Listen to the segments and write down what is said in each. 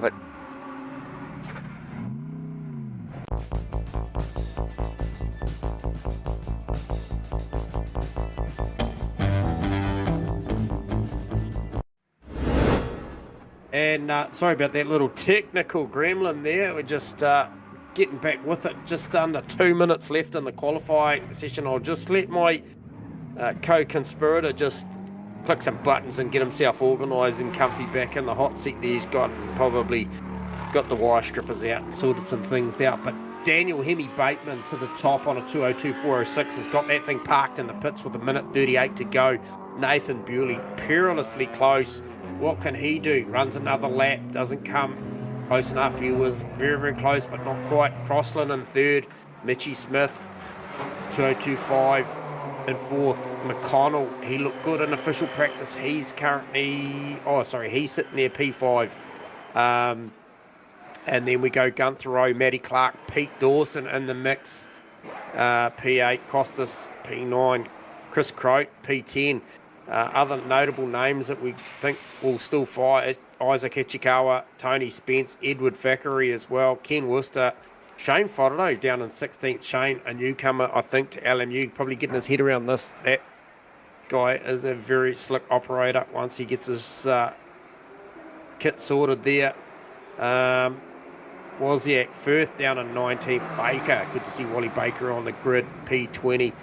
of it. And sorry about that little technical gremlin there. We're just getting back with it. Just under 2 minutes left in the qualifying session. I'll just let my co-conspirator just click some buttons and get himself organised and comfy back in the hot seat there. He's probably got the wire strippers out and sorted some things out. But Daniel Hemi Bateman to the top on a 2:02.406 has got that thing parked in the pits with 1:38 to go. Nathan Bewley perilously close. What can he do? Runs another lap, doesn't come close enough. He was very, very close, but not quite. Crossland in third. Mitchie Smith, 2:02.5 in fourth. McConnell, he looked good in official practice. He's currently, he's sitting there P5. And then we go Gunther Rowe, Matty Clark, Pete Dawson in the mix. P8, Costas, P9, Chris Croat, P10. Other notable names that we think will still fire: Isaac Ichikawa, Tony Spence, Edward Thackeray as well, Ken Worcester, Shane Foddo down in 16th. Shane, a newcomer, I think, to LMU, probably getting his head around this. That guy is a very slick operator once he gets his kit sorted there. Wozniak, Firth down in 19th. Baker, good to see Wally Baker on the grid, P20.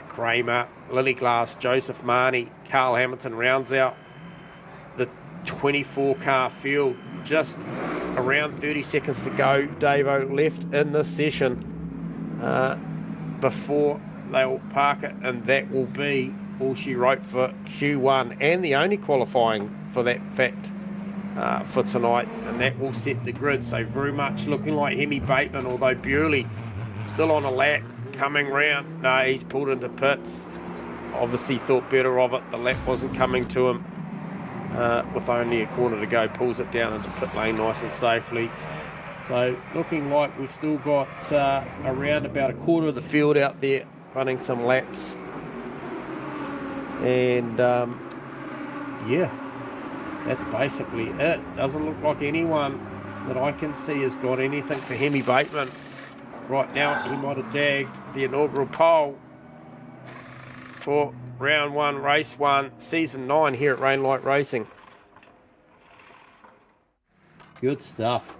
Kramer, Lily Glass, Joseph Marnie, Carl Hamilton rounds out the 24 car field. Just around 30 seconds to go, Davo, left in this session before they'll park it, and that will be all she wrote for Q1 and the only qualifying for that fact for tonight, and that will set the grid. So very much looking like Hemi Bateman, although Bewley still on a lap coming round. No, he's pulled into pits. Obviously thought better of it. The lap wasn't coming to him. With only a corner to go, pulls it down into pit lane nice and safely. So looking like we've still got around about a quarter of the field out there running some laps. And yeah, that's basically it. Doesn't look like anyone that I can see has got anything for Hemi Bateman. Right now, he might have tagged the inaugural pole for round 1, race 1, season 9 here at Rainlight Racing. Good stuff.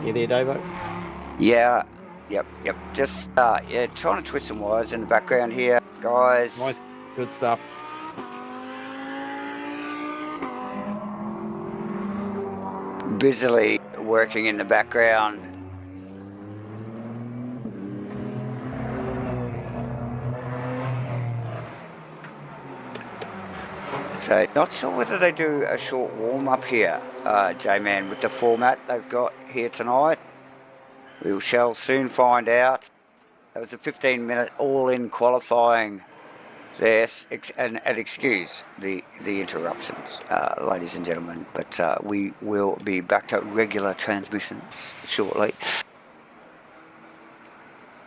You there, Davo? Yeah. Yep. Just, trying to twist some wires in the background here, guys. Nice. Good stuff. Busily working in the background. So, not sure whether they do a short warm-up here, J-Man, with the format they've got here tonight. We shall soon find out. That was a 15-minute all-in qualifying there, and excuse the interruptions, ladies and gentlemen, but we will be back to regular transmissions shortly.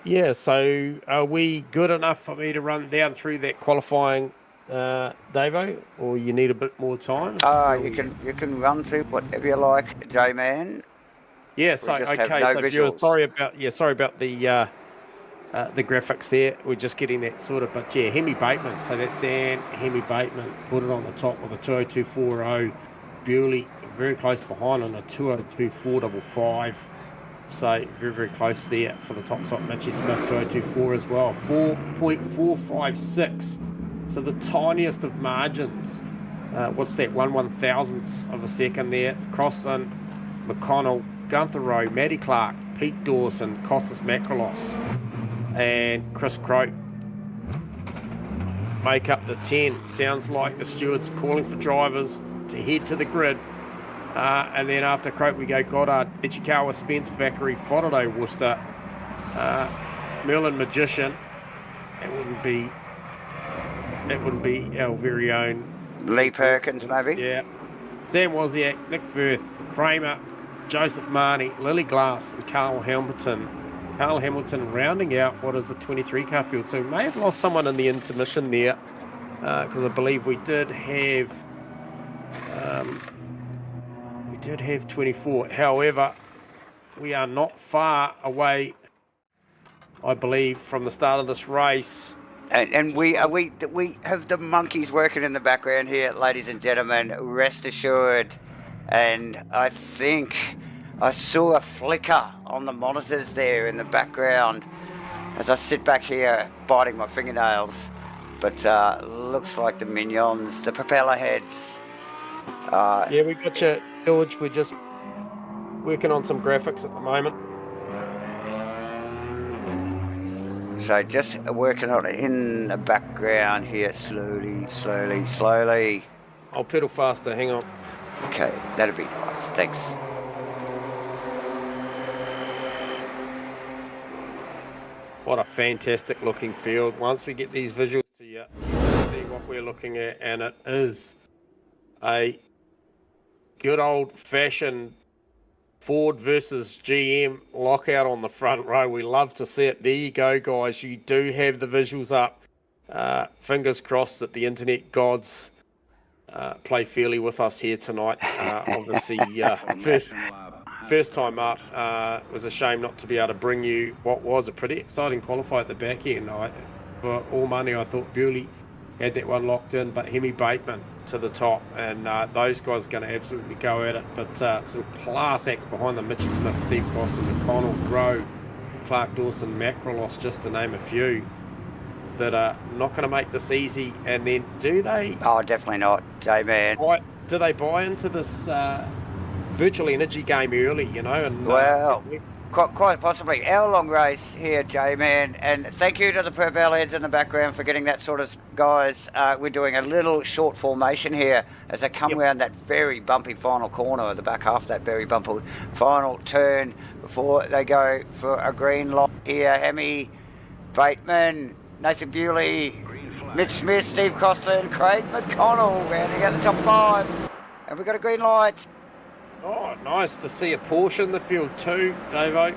Yeah, so are we good enough for me to run down through that qualifying, Davo, or you need a bit more time? You can run through whatever you like, J-Man. Yeah, so okay, so viewers, sorry about the graphics there. We're just getting that sorted, but yeah, Hemi Bateman. So that's Dan Hemi Bateman. Put it on the top with a 2:02.40. Bewley very close behind on a 2:02.455. So very, very close there for the top spot. Mitchie Smith 2:02.4 as well. 4.456. So the tiniest of margins. What's that? 1/1000th of a second there. Crossland, McConnell, Gunther Rowe, Matty Clark, Pete Dawson, Costas Macrolos, and Chris Croat make up the 10. Sounds like the stewards calling for drivers to head to the grid. And then after Croat we go Goddard, Ichikawa, Spence, Thackeray, Foddo, Worcester, Merlin Magician. That wouldn't be our very own Lee Perkins, maybe. Yeah. Sam Wozniak, Nick Firth, Kramer, Joseph Marnie, Lily Glass, and Carl Hamilton. Carl Hamilton rounding out what is a 23 car field. So we may have lost someone in the intermission there, because I believe we did have 24. However, we are not far away, I believe, from the start of this race. And we have the monkeys working in the background here, ladies and gentlemen, rest assured. And I think I saw a flicker on the monitors there in the background as I sit back here biting my fingernails. But looks like the minions, the propeller heads. Yeah, we got you, George. We're just working on some graphics at the moment. So just working on it in the background here, slowly, slowly, slowly. I'll pedal faster, hang on. Okay, that'd be nice, thanks. What a fantastic looking field. Once we get these visuals to you, you'll see what we're looking at, and it is a good old fashioned Ford versus GM lockout on the front row. We love to see it. There you go, guys. You do have the visuals up. Fingers crossed that the internet gods play fairly with us here tonight. Obviously, first time up. It was a shame not to be able to bring you what was a pretty exciting qualifier at the back end. For all money, I thought Bewley had that one locked in, but Hemi Bateman to the top, and those guys are going to absolutely go at it. But some class acts behind them: Mitchy Smith, Steve Costin, McConnell, Rowe, Clark Dawson, Macrolos, just to name a few, that are not going to make this easy. And then do they? Oh, definitely not, J-Man. Do they buy into this virtual energy game early, you know? And well, quite possibly. Hour-long race here, J-Man, and thank you to the propeller heads in the background for getting that sort of guys. We're doing a little short formation here as they come around that very bumpy final corner, the back half of that very bumpy final turn before they go for a green light here. Hemi Bateman, Nathan Bewley, Mitch Smith, Steve Costin, Craig McConnell rounding out the top 5, and we've got a green light. Oh, nice to see a Porsche in the field too, Davo.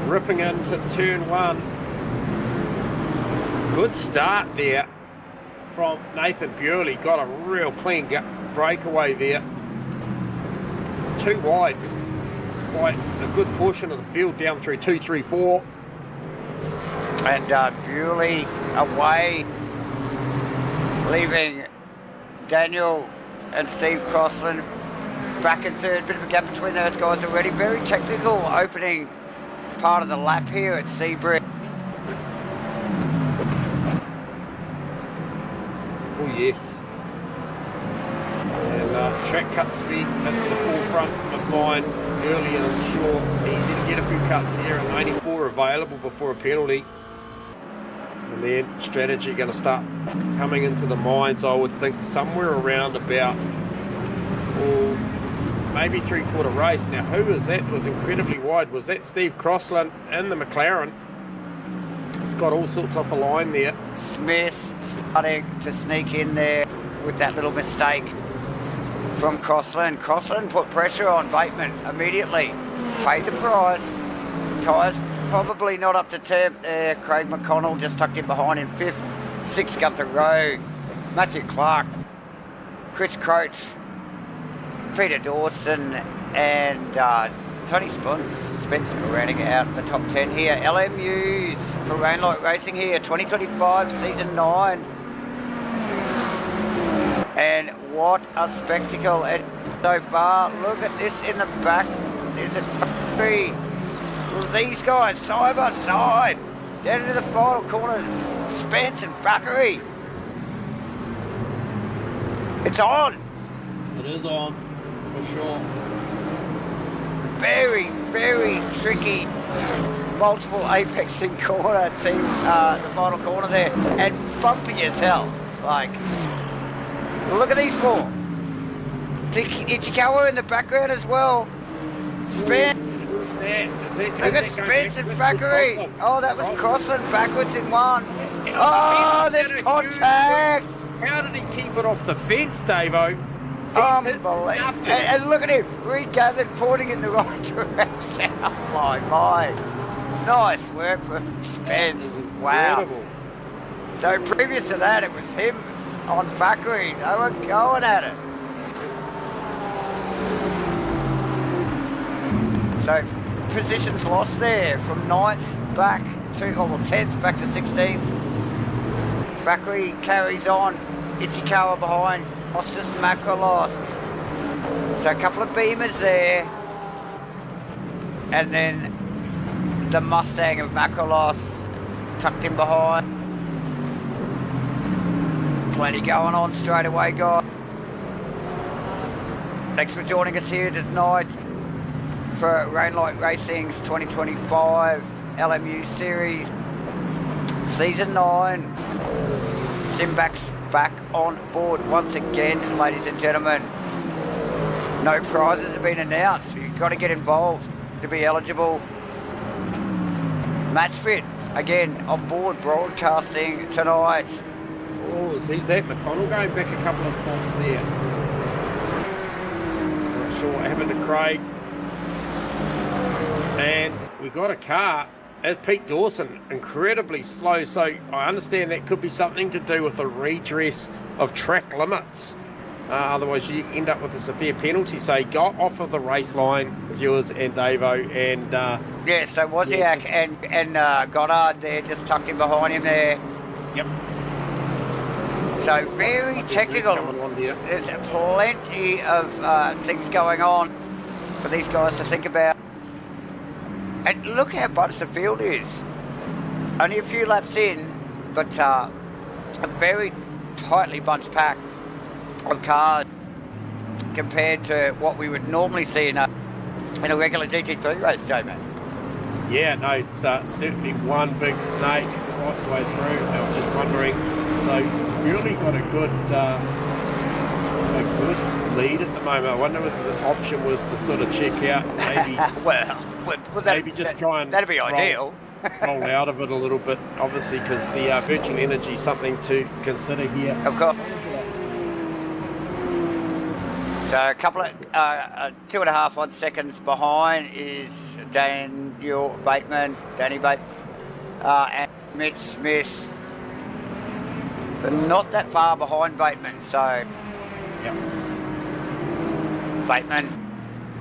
Ripping into turn 1. Good start there from Nathan Bewley. Got a real clean breakaway there. Too wide. Quite a good portion of the field down through 2, 3, 4. And Bewley away, leaving Daniel and Steve Crossland back in third. Bit of a gap between those guys already. Very technical opening part of the lap here at Sebring. Oh yes. And track cuts be at the forefront of mind early and short. Easy to get a few cuts here, and only 4 available before a penalty. And then strategy going to start coming into the minds, I would think, somewhere around about, maybe 3/4 race. Now, who was that? It was incredibly wide. Was that Steve Crossland in the McLaren? It's got all sorts off a line there. Smith starting to sneak in there with that little mistake from Crossland. Crossland put pressure on Bateman immediately. Paid the price. Tyres probably not up to temp there. Craig McConnell just tucked in behind in 5th. 6th, Gunther Rowe. Matthew Clark. Chris Croach. Peter Dawson. And Tony Spencer rounding out the top 10 here. LMUs for Rainlight Racing here. 2025 Season 9. And what a spectacle so far. Look at this in the back. Is it factory? These guys side by side down into the final corner. Spence and Fackery. It's on. It is on, for sure. Very, very tricky. Multiple apexing corner team, the final corner there, and bumpy as hell. Like, look at these 4. Ichikawa in the background as well. Spence. Look at Spence and Fackery. Oh, that was Crossland backwards in 1. Oh, there's contact. How did he keep it off the fence, Davo? Unbelievable. And look at him, regathered, pointing in the right direction. Oh my. Nice work from Spence. Wow. Incredible. So previous to that, it was him on Factory. They were going at it. So positions lost there from 9th back to, 10th back to 16th. Factory carries on. Ichikawa behind. Costas Makrolos. So a couple of beamers there. And then the Mustang of Makrolos tucked in behind. Plenty going on straight away, guys. Thanks for joining us here tonight for Rainlight Racing's 2025 LMU Series Season 9. SIMBLACKS back on board once again, ladies and gentlemen. No prizes have been announced. You've got to get involved to be eligible. MATCHFIT again on board broadcasting tonight. Oh, sees that McConnell going back a couple of spots there. Not sure what happened to Craig. And we got a car. As Pete Dawson, incredibly slow, so I understand that could be something to do with a redress of track limits. Otherwise, you end up with a severe penalty. So he got off of the race line, viewers and Davo, and yeah. So Wozniak and Goddard there just tucked in behind him there. Yep. So very technical. There's plenty of things going on for these guys to think about. And look how bunched the field is. Only a few laps in, but a very tightly bunched pack of cars compared to what we would normally see in a regular GT3 race, J-Man. Yeah, no, it's certainly one big snake right the way through. I'm just wondering, so really got a good lead at the moment. I wonder whether the option was to sort of check out, maybe. well, maybe just try and that'd be ideal. roll out of it a little bit, obviously, because the virtual energy is something to consider here. Of course. So a couple of 2.5 odd seconds behind is Danny Bateman, and Mitch Smith. Not that far behind Bateman, so yep. Bateman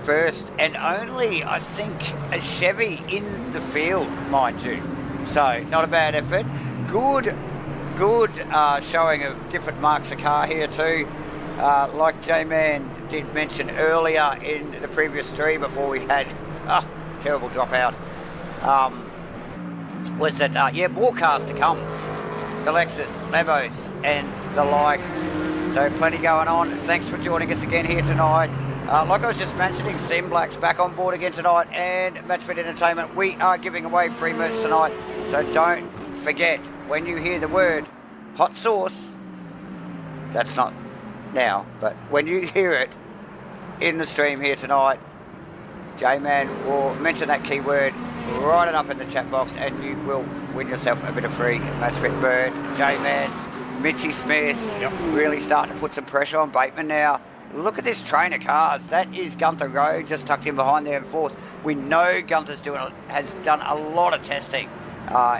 first, and only, I think, a Chevy in the field, mind you. So not a bad effort. Good showing of different marks of car here too. Like J-Man did mention earlier in the previous three before we had terrible dropout, was that more cars to come. The Lexus, Lambos and the like. So plenty going on. Thanks for joining us again here tonight. Like I was just mentioning, SIMBLACKS back on board again tonight, and MATCHFIT Entertainment. We are giving away free merch tonight, so don't forget, when you hear the word hot sauce, that's not now, but when you hear it in the stream here tonight, J-Man will mention that keyword right enough in the chat box, and you will win yourself a bit of free MATCHFIT merch. J-Man, Mitchy Smith, really starting to put some pressure on Bateman now. Look at this train of cars. That is Gunther Rowe just tucked in behind there and forth. We know Gunther's has done a lot of testing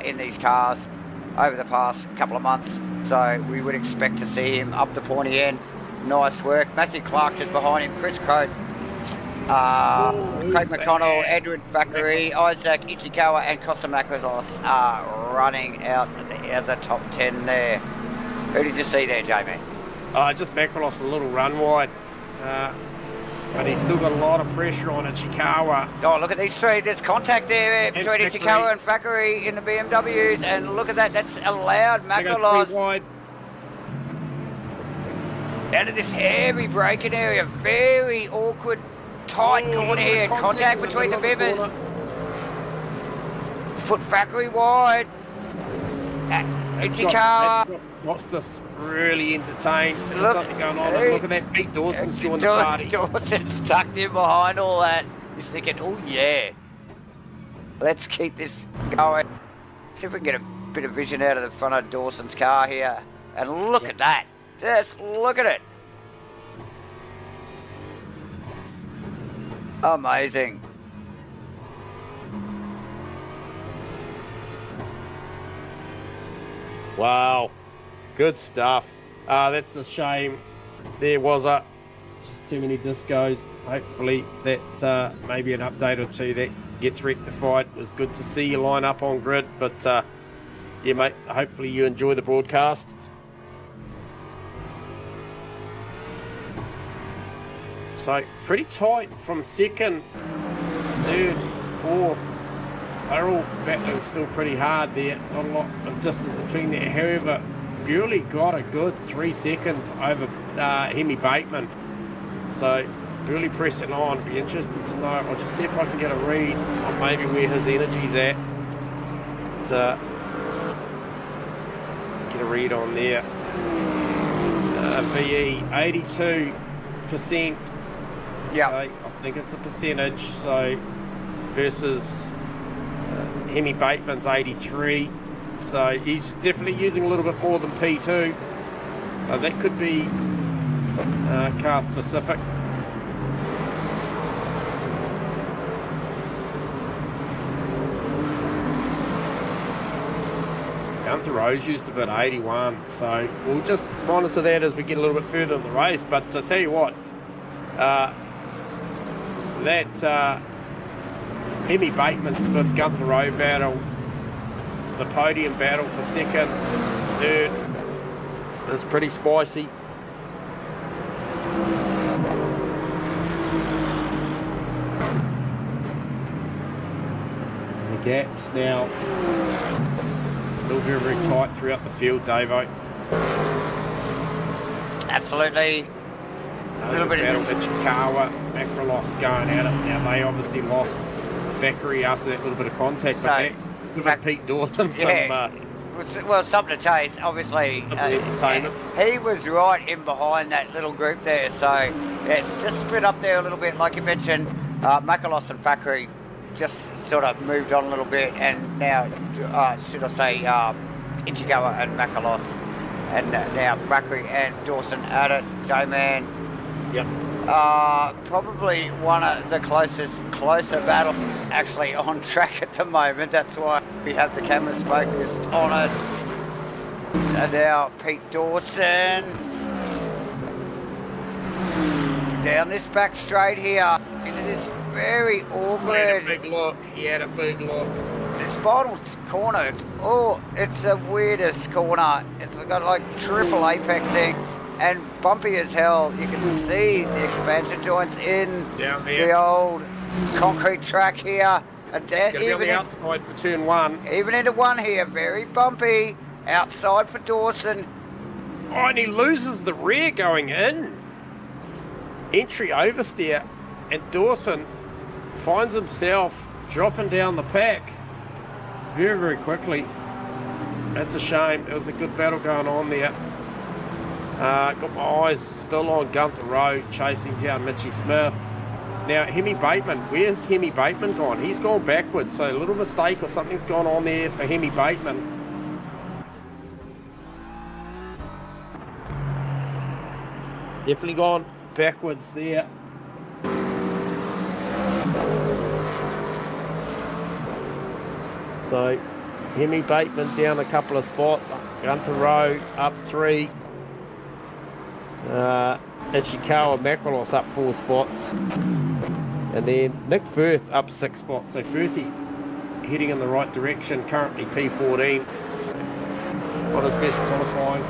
in these cars over the past couple of months. So we would expect to see him up the pointy end. Nice work. Matthew Clark just behind him. Chris Crowe, Craig McConnell, Edward Thackeray, Isaac Ichikawa and Costa Makrolos are running out the top 10 there. Who did you see there, J-Man? Just Makrolos a little run wide. But he's still got a lot of pressure on Ichikawa. Oh, look at these three. There's contact there between Ichikawa and Thackeray in the BMWs. And look at that. That's allowed Makrolos out of this heavy braking area. Very awkward, tight corner here. Contact between the Bibbers. Let's put Thackeray wide. Ichikawa. What's this really entertained? There's something going on. Look at that. Pete Dawson's joined the party. Dawson's tucked in behind all that. He's thinking, oh yeah, let's keep this going. See if we can get a bit of vision out of the front of Dawson's car here. And look at that. Just look at it. Amazing. Wow, good stuff. That's a shame. There was just too many discos. Hopefully that maybe an update or two that gets rectified. It was good to see you line up on grid, but yeah, mate, hopefully you enjoy the broadcast. So pretty tight from second, third, fourth. They're all battling still pretty hard there. Not a lot of distance between there. However, Bewley got a good 3 seconds over Hemi Bateman. So Bewley pressing on. Be interested to know. I'll just see if I can get a read on maybe where his energy's at. Get a read on there. VE 82%. Yeah. I think it's a percentage. So versus Hemi Bateman's 83. So he's definitely using a little bit more than P2. That could be car specific. Gunther Rose used about 81, so we'll just monitor that as we get a little bit further in the race. But to tell you what, that Hemi Bateman Smith Gunther Rowe battle, the podium battle for second, third, is pretty spicy. The gaps now still very, very tight throughout the field, Davo. Absolutely. A little bit battle of with Chikawa, Macrolos going at it. Now they obviously lost Thackeray after that little bit of contact, but that's given Pete Dawson something to chase, obviously. Entertainment. He was right in behind that little group there, so it's just split up there a little bit, like you mentioned. Macrolos and Thackeray just sort of moved on a little bit, and now, should I say, Ichigawa and Macrolos, and now Thackeray and Dawson at it. J-Man. Yep. Probably one of the closer battles actually on track at the moment. That's why we have the cameras focused on it. And now Pete Dawson down this back straight here into this very awkward. He had a big look. He had a big look. This final corner, it's the weirdest corner. It's got like triple apexing and bumpy as hell. You can see the expansion joints in the old concrete track here. And even on the outside for turn 1. Even into 1 here, very bumpy. Outside for Dawson. Oh, and he loses the rear going in. Entry oversteer, and Dawson finds himself dropping down the pack very, very quickly. That's a shame. It was a good battle going on there. Got my eyes still on Gunther Rowe chasing down Mitchie Smith. Now, Hemi Bateman, where's Hemi Bateman gone? He's gone backwards, so a little mistake or something's gone on there for Hemi Bateman. Definitely gone backwards there. So, Hemi Bateman down a couple of spots. Gunther Rowe up 3. Ichikawa Macrolos up 4 spots. And then Nick Firth up 6 spots. So Firthy heading in the right direction, currently P14. So on his best qualifying.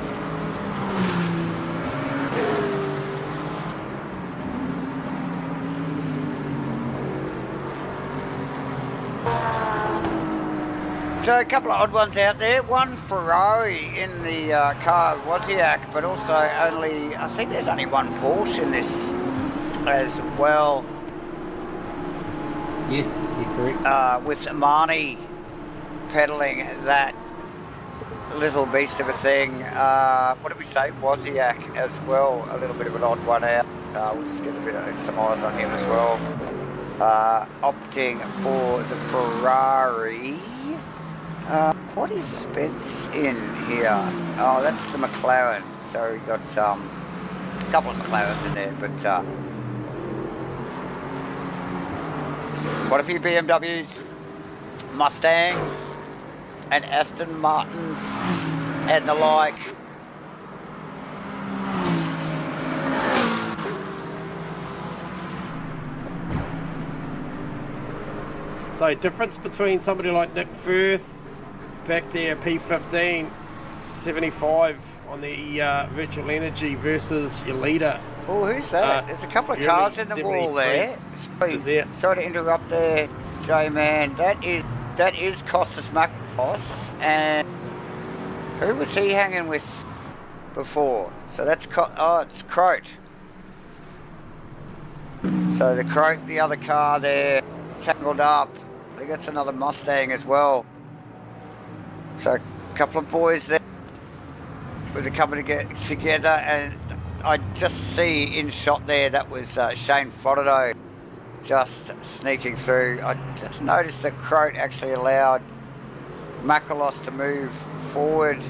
So a couple of odd ones out there. One Ferrari in the car of Wozniak, but also only, I think there's only one Porsche in this as well. Yes, you're correct. With Marnie pedaling that little beast of a thing. What did we say? Wozniak as well. A little bit of an odd one out. We'll just get a bit of some eyes on him as well. Opting for the Ferrari. What is Spence in here? Oh, that's the McLaren. So we got a couple of McLarens in there, but quite a few BMWs, Mustangs, and Aston Martins, and the like. So difference between somebody like Nick Firth back there, P15, 75 on the Virtual Energy versus your leader. Oh, who's that? There's a couple of cars in the wall there. Sorry to interrupt there, J-Man. That is Costas Makos, and who was he hanging with before? So that's it's Croat. So the Croat, the other car there, tangled up. I think that's another Mustang as well. So a couple of boys there with a company get together, and I just see in shot there that was Shane Frodo just sneaking through. I just noticed that Croat actually allowed Makalos to move forward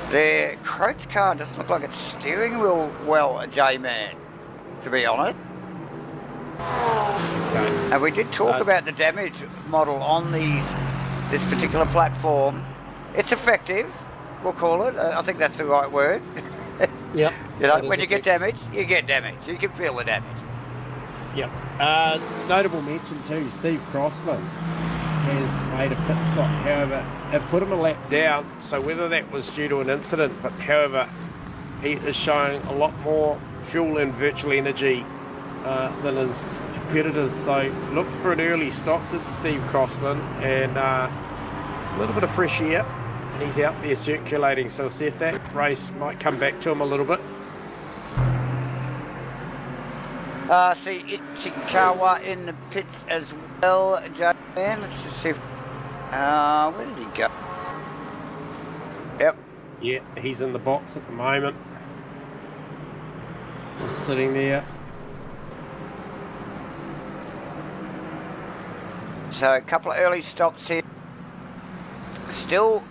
there. Croat's car doesn't look like it's steering wheel well, J-Man, to be honest. Okay. And we did talk about the damage model on this particular platform. It's effective, we'll call it. I think that's the right word. Yep. You know, when you get damage, you get damage. You can feel the damage. Yep. Notable mention too, Steve Crossland has made a pit stop. However, it put him a lap down. So whether that was due to an incident, but however, he is showing a lot more fuel and virtual energy than his competitors. So looked for an early stop, did Steve Crossland, and a little bit of fresh air, and he's out there circulating. So we'll see if that race might come back to him a little bit. See Ichikawa in the pits as well, J-Man. Let's just see if, where did he go? Yep. Yeah, he's in the box at the moment. Just sitting there. So a couple of early stops here. Still,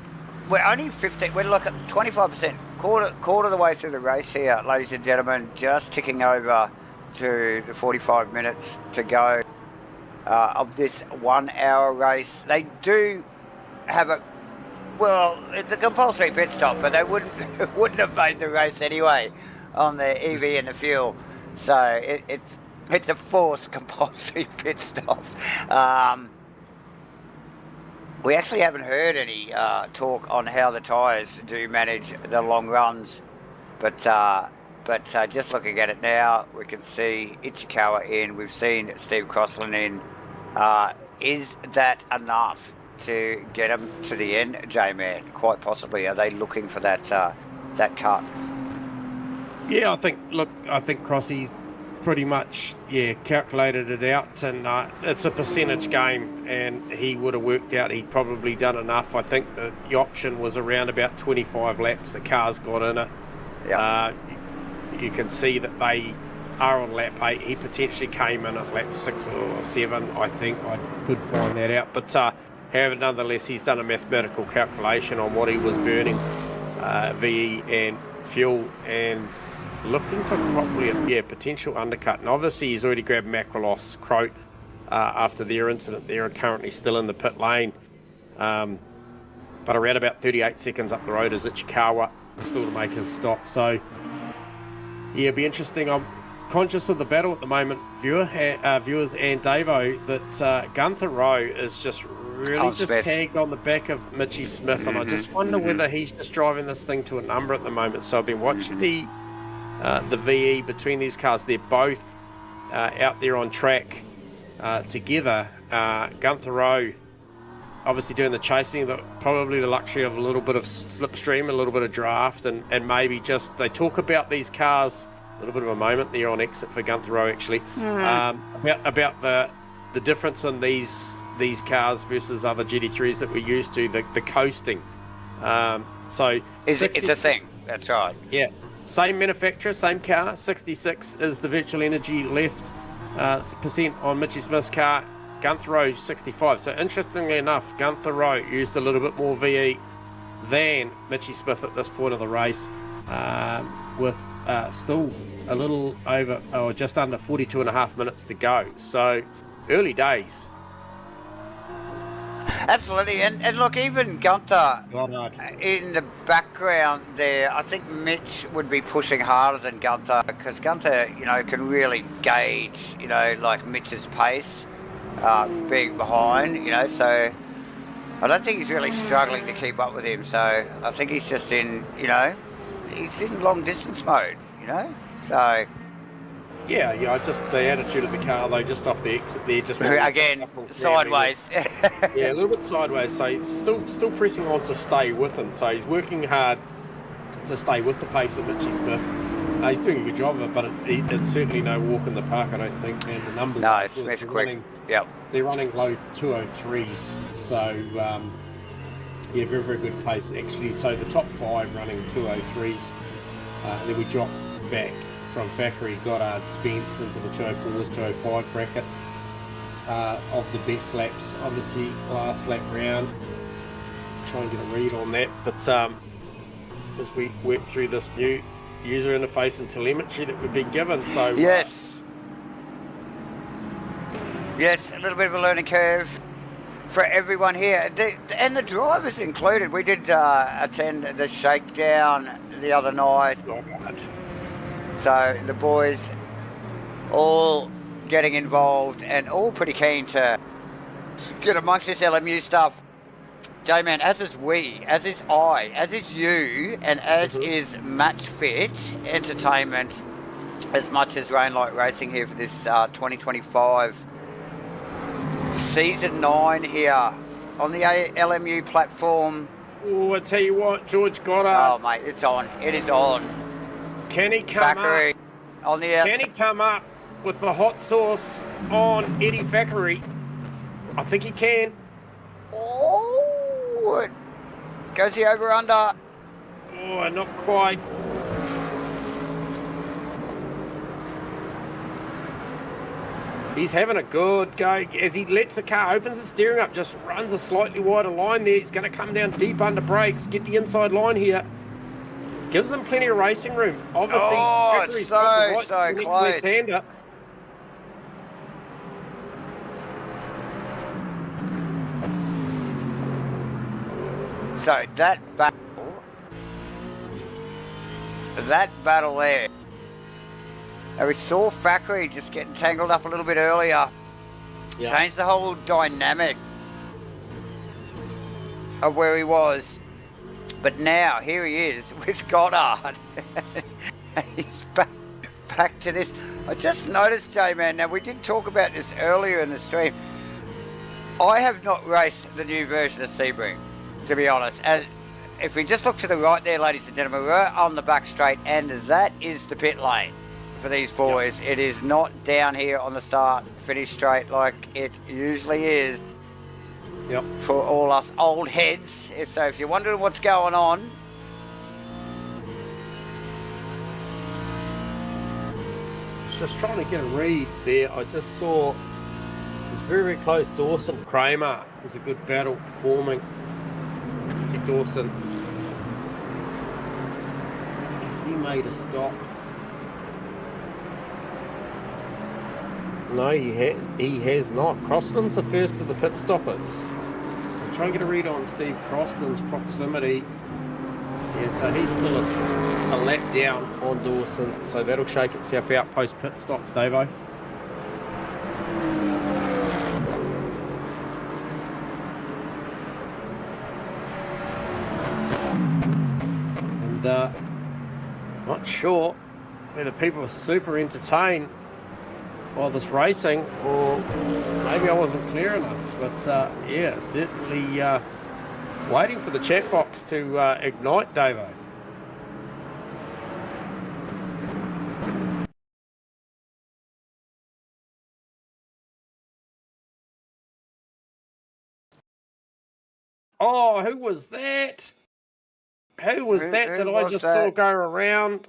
we're only 15, we're looking at 25%, quarter of the way through the race here, ladies and gentlemen, just ticking over to the 45 minutes to go of this 1 hour race. They do have it's a compulsory pit stop, but they wouldn't have made the race anyway on the EV and the fuel. So it's a forced compulsory pit stop. We actually haven't heard any talk on how the tyres do manage the long runs, but just looking at it now, we can see Ichikawa in. We've seen Steve Crossland in. Is that enough to get them to the end, J-Man? Quite possibly. Are they looking for that cut? Yeah, I think Crossy's pretty much calculated it out, and it's a percentage game, and he would have worked out he'd probably done enough. I think the option was around about 25 laps. The car's got in it. Yeah. You can see that they are on lap 8. He potentially came in at lap 6 or 7. I think I could find that out, but however, nonetheless, he's done a mathematical calculation on what he was burning, VE and fuel, and looking for probably a potential undercut. And obviously he's already grabbed Makalos, Croat after their incident. They're currently still in the pit lane, but around about 38 seconds up the road is Ichikawa still to make his stop. So yeah, it'll be interesting. I'm conscious of the battle at the moment, viewers and Davo, that Gunther Rowe is just really tagged on the back of Mitchie Smith, and I just wonder whether he's just driving this thing to a number at the moment. So I've been watching the VE between these cars. They're both out there on track together. Gunther Rowe obviously doing the chasing, probably the luxury of a little bit of slipstream, a little bit of draft, and maybe just, they talk about these cars, a little bit of a moment there on exit for Gunther Rowe actually, about the difference in these cars versus other GT3s that we're used to, the coasting. So it's a thing, that's right. Yeah, same manufacturer, same car. 66 is the virtual energy left percent on Mitchie Smith's car. Gunther Rowe 65. So interestingly enough, Gunther Rowe used a little bit more VE than Mitchie Smith at this point of the race, with still a little over, or just under 42.5 minutes to go. So early days. Absolutely, and look, even Gunther Goddard. in the background there, I think Mitch would be pushing harder than Gunther because Gunther, can really gauge, like Mitch's pace, being behind, so I don't think he's really struggling to keep up with him. So I think he's just in, he's in long distance mode, so. Yeah, just the attitude of the car though, just off the exit there, just again sideways. Yeah, a little bit sideways. So he's still pressing on to stay with him. So he's working hard to stay with the pace of Mitchie Smith. He's doing a good job of it, but it's certainly no walk in the park, I don't think. And the numbers. No, Smith quick. Yep. They're running low 203s. So yeah, very very good pace actually. So the top 5 running 203s, and then we drop back from Thackeray, Goddard, Spence into the 204s, 205 bracket of the best laps. Obviously, last lap round. Try and get a read on that. But as we work through this new user interface and telemetry that we've been given, so yes, a little bit of a learning curve for everyone here, and the drivers included. We did attend the shakedown the other night. So the boys all getting involved and all pretty keen to get amongst this LMU stuff. J-Man, as is we, as is I, as is you, and as is MATCHFIT Entertainment, as much as Rainlight Racing here for this 2025 Season 9 here on the LMU platform. Oh, I tell you what, George Goddard. Oh, mate, it's on. It is on. Can he come Thackeray up? On the outside. Can he come up with the hot sauce on Eddie Thackeray? I think he can. Oh, goes the over under. Oh, not quite. He's having a good go as he lets the car, opens the steering up, just runs a slightly wider line there. He's going to come down deep under brakes, get the inside line here. Gives them plenty of racing room. Obviously, Thackeray's so next close. left-hander. So that battle there. And we saw Thackeray just getting tangled up a little bit earlier. Yeah. Changed the whole dynamic of where he was. But now, here he is with Goddard. He's back to this. I just noticed, J-Man, now we did talk about this earlier in the stream. I have not raced the new version of Sebring, to be honest. And if we just look to the right there, ladies and gentlemen, we're on the back straight, and that is the pit lane for these boys. Yep. It is not down here on the start-finish straight like it usually is. Yep. For all us old heads. So if you're wondering what's going on, just trying to get a read there. I just saw it was very, very close. Dawson Kramer is a good battle forming. See Dawson. Has he made a stop? No, he has not. Croston's the first of the pit stoppers. So try and get a read on Steve Croston's proximity. Yeah, so he's still a lap down on Dawson. So that'll shake itself out post pit stops, Davo. And not sure whether people are super entertained by this racing, or maybe I wasn't clear enough, but yeah, certainly waiting for the chat box to ignite, Davo. Oh, who was that? Who was that I just saw go around?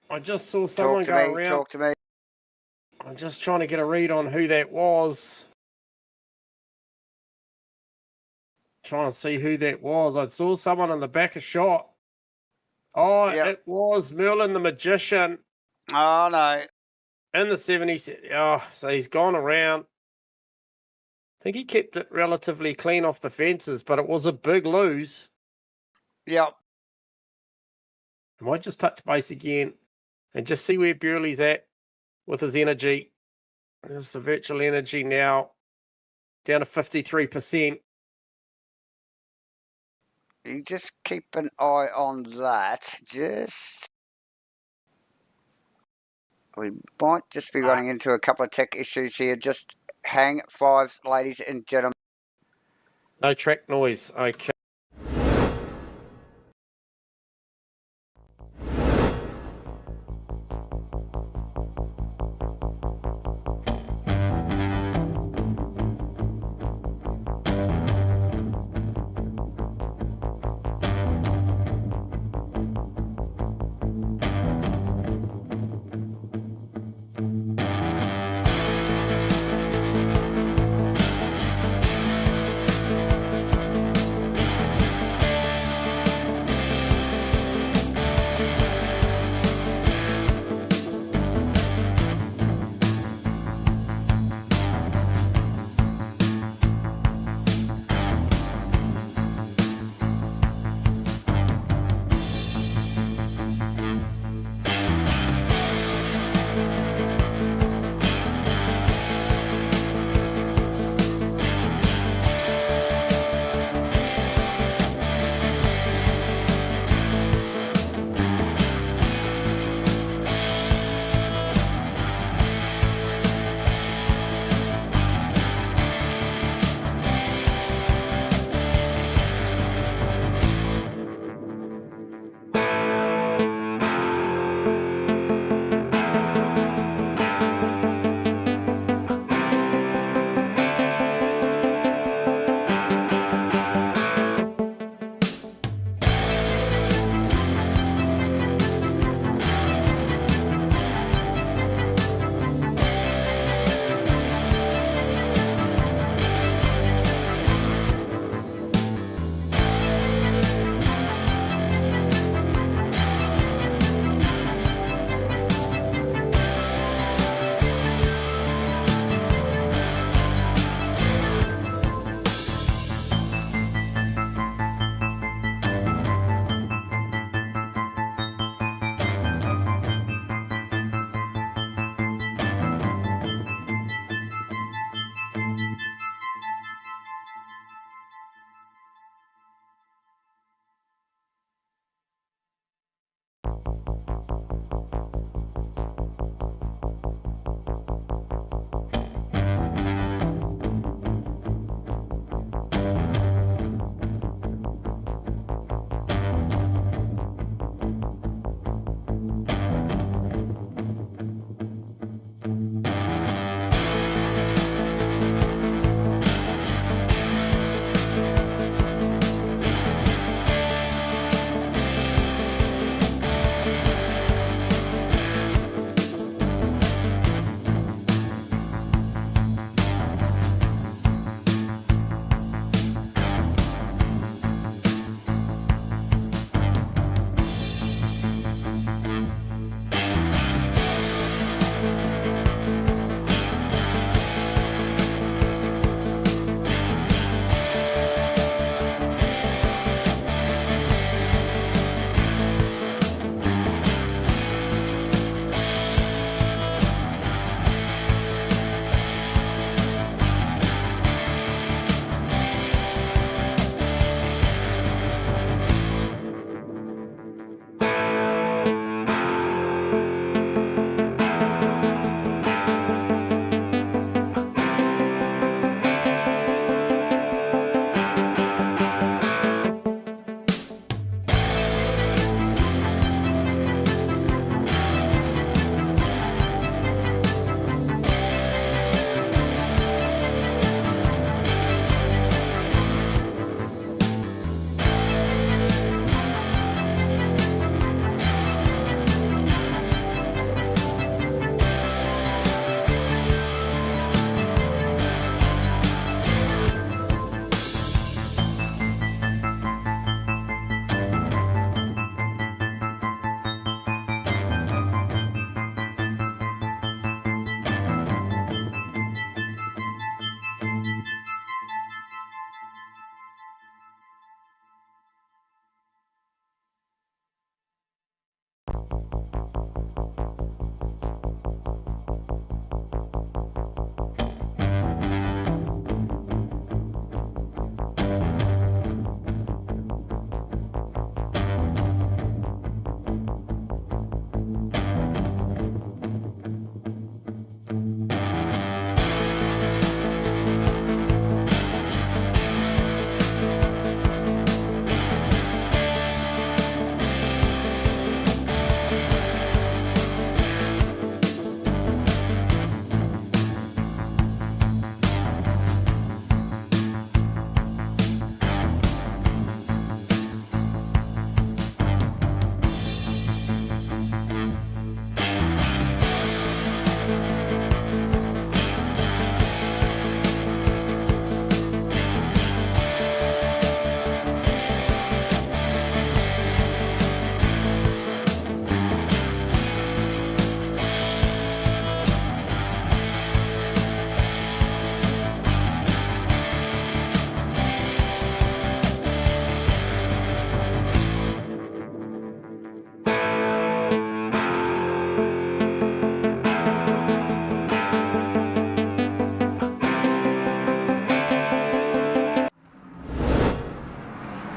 I just saw someone go around. Talk to me. I'm just trying to get a read on who that was. Trying to see who that was. I saw someone in the back of shot. Oh, yep. It was Merlin the Magician. Oh, no. In the 70s. Oh, so he's gone around. think he kept it relatively clean off the fences, but it was a big lose. Yep. I might just touch base again and just see where Bewley's at with his energy. There's the virtual energy now down to 53%. You just keep an eye on that. We might just be running into a couple of tech issues here. Just hang 5, ladies and gentlemen. No track noise. Okay.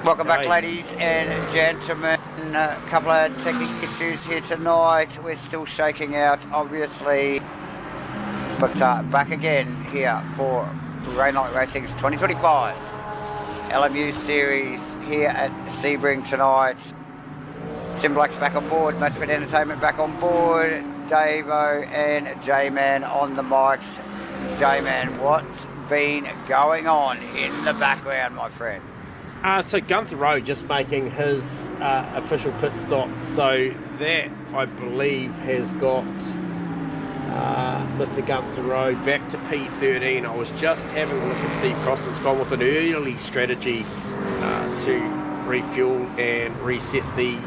Welcome back, ladies and gentlemen. A couple of technical issues here tonight. We're still shaking out, obviously. But back again here for Rainlight Racing's 2025 LMU Series here at Sebring tonight. SIMBLACKS back on board, MATCHFIT Entertainment back on board. Davo and J-Man on the mics. J-Man, what's been going on in the background, my friend? So Gunther Rowe just making his official pit stop. So that, I believe, has got Mr. Gunther Rowe back to P13. I was just having a look at Steve Crossan's gone with an early strategy to refuel and reset the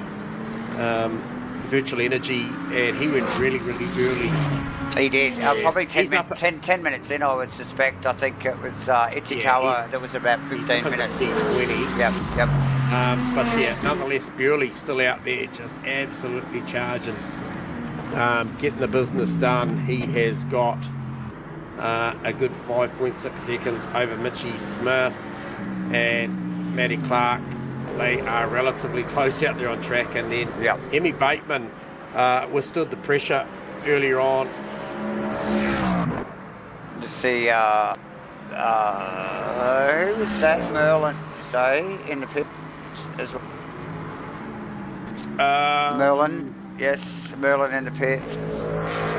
virtual energy, and he went really early. He did. Yeah. Probably 10 minutes in, I would suspect. I think it was Ichikawa that was about 15 minutes. 20. Yep. But yeah, nonetheless, Burley still out there just absolutely charging, getting the business done. He has got a good 5.6 seconds over Mitchie Smith and Matty Clark. They are relatively close out there on track, and then Emmy Bateman withstood the pressure earlier on. To see who was that? Merlin, to say, in the pit as well. Merlin, yes, Merlin in the pits.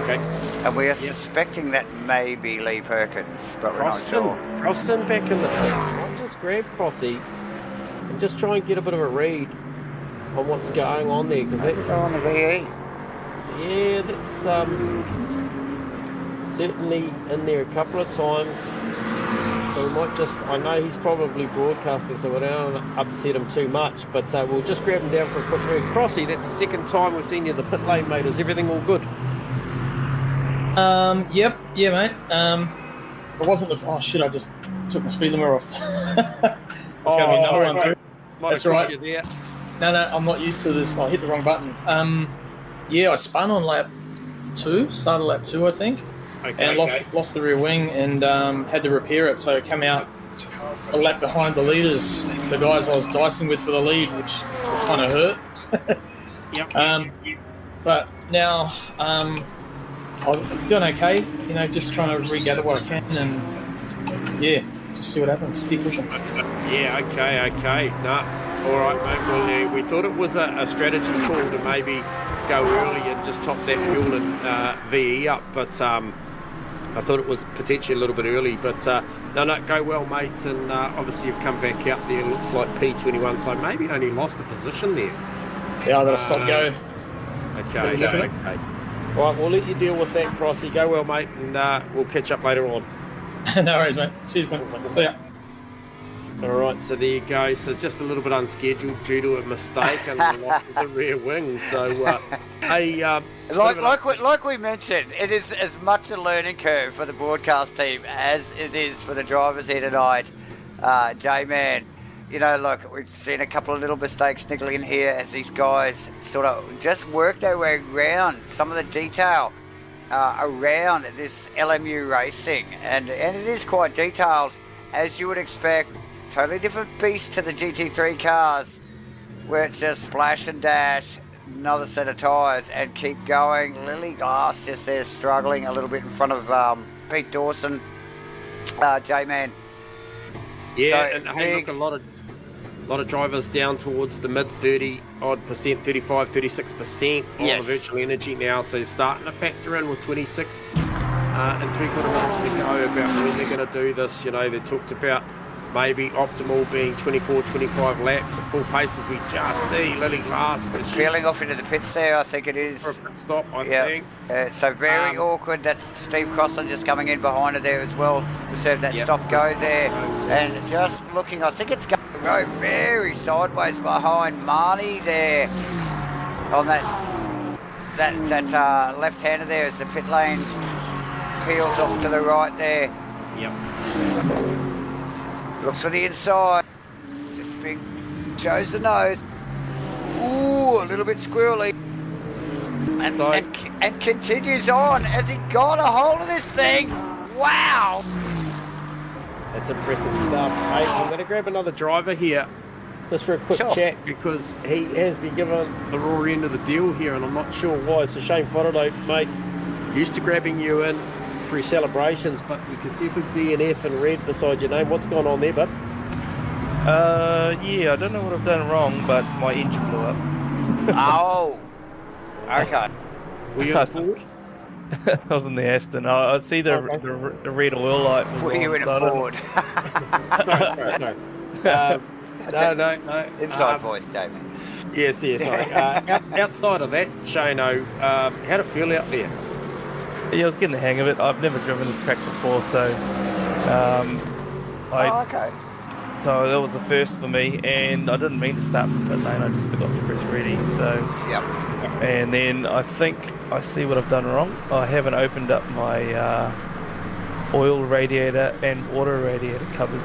Okay. And we are suspecting that may be Lee Perkins, but we're not sure. Crossan back in the pits. I'll just grab Crossy and just try and get a bit of a read on what's going on there, because that's on the VE. Yeah, that's certainly in there a couple of times. So we might just, I know he's probably broadcasting, so we don't upset him too much, but we'll just grab him down for a quick read. Crossy, that's the second time we've seen you in the pit lane, mate. Is everything all good? Yep, yeah, mate. It wasn't the, oh shit, I just took my speed limiter off. It's going to be another one too. That's right. No, I'm not used to this. I hit the wrong button. Yeah, I spun on lap 2, started lap 2, I think, and lost the rear wing and had to repair it. So I came out a lap behind the leaders, the guys I was dicing with for the lead, which kind of hurt. But now I was doing okay, you know, just trying to regather what I can and yeah, just see what happens. Keep pushing. Yeah, okay. No, all right, mate. Well, we thought it was a strategy call to maybe go early and just top that fuel and VE up, but I thought it was potentially a little bit early, but no, go well, mates, and obviously you've come back up there, looks like P21, so maybe only lost a position there. Yeah, I gotta stop go. Okay. All right, we'll let you deal with that, Crossy. Go well, mate, and we'll catch up later on. No worries, mate. Cheers, mate. See ya. All right, so there you go. So just a little bit unscheduled due to a mistake and the loss of the rear wing. So, like we mentioned, it is as much a learning curve for the broadcast team as it is for the drivers here tonight. J-Man, you know, look, we've seen a couple of little mistakes niggling here as these guys sort of just work their way around some of the detail around this LMU racing, and it is quite detailed, as you would expect. Totally different beast to the GT3 cars, where it's just splash and dash, another set of tyres, and keep going. Lily Glass just there struggling a little bit in front of Pete Dawson, J-Man. Yeah, so and hey, look, a lot of drivers down towards the mid 30-odd%, 35, 36% on the virtual energy now, so starting to factor in with 26 and 3/4 minutes to go about when they're going to do this. You know, they talked about maybe optimal being 24, 25 laps at full paces. We just see Lily Glass peeling off into the pits there, I think it is. For a pit stop, I think. So very awkward. That's Steve Crossan just coming in behind her there as well to serve that stop-go there. And just looking, I think it's going to go very sideways behind Marnie there on that left-hander there as the pit lane peels off to the right there. Yep. Looks for the inside. Just big, shows the nose. Ooh, a little bit squirrely. And continues on. Has he got a hold of this thing? Wow. That's impressive stuff. Hey, I'm going to grab another driver here just for a quick chat, because he has been given the raw end of the deal here, and I'm not sure why. So Shane Faraday, mate, used to grabbing you in through celebrations, but we can see a big DNF in red beside your name. What's going on there, bud? Yeah, I don't know what I've done wrong, but my engine blew up. Oh, okay. Were you in Ford? I was in the Aston. I see the red oil light. Were you in a Ford? Sorry. No. Inside voice, Jamie. Yes. Sorry. Outside of that, Shano, how'd it feel out there? Yeah, I was getting the hang of it. I've never driven this track before, so okay. So that was the first for me, and I didn't mean to start from pit lane. I just forgot to press ready. So yep. And then I think I see what I've done wrong. I haven't opened up my oil radiator and water radiator cupboard.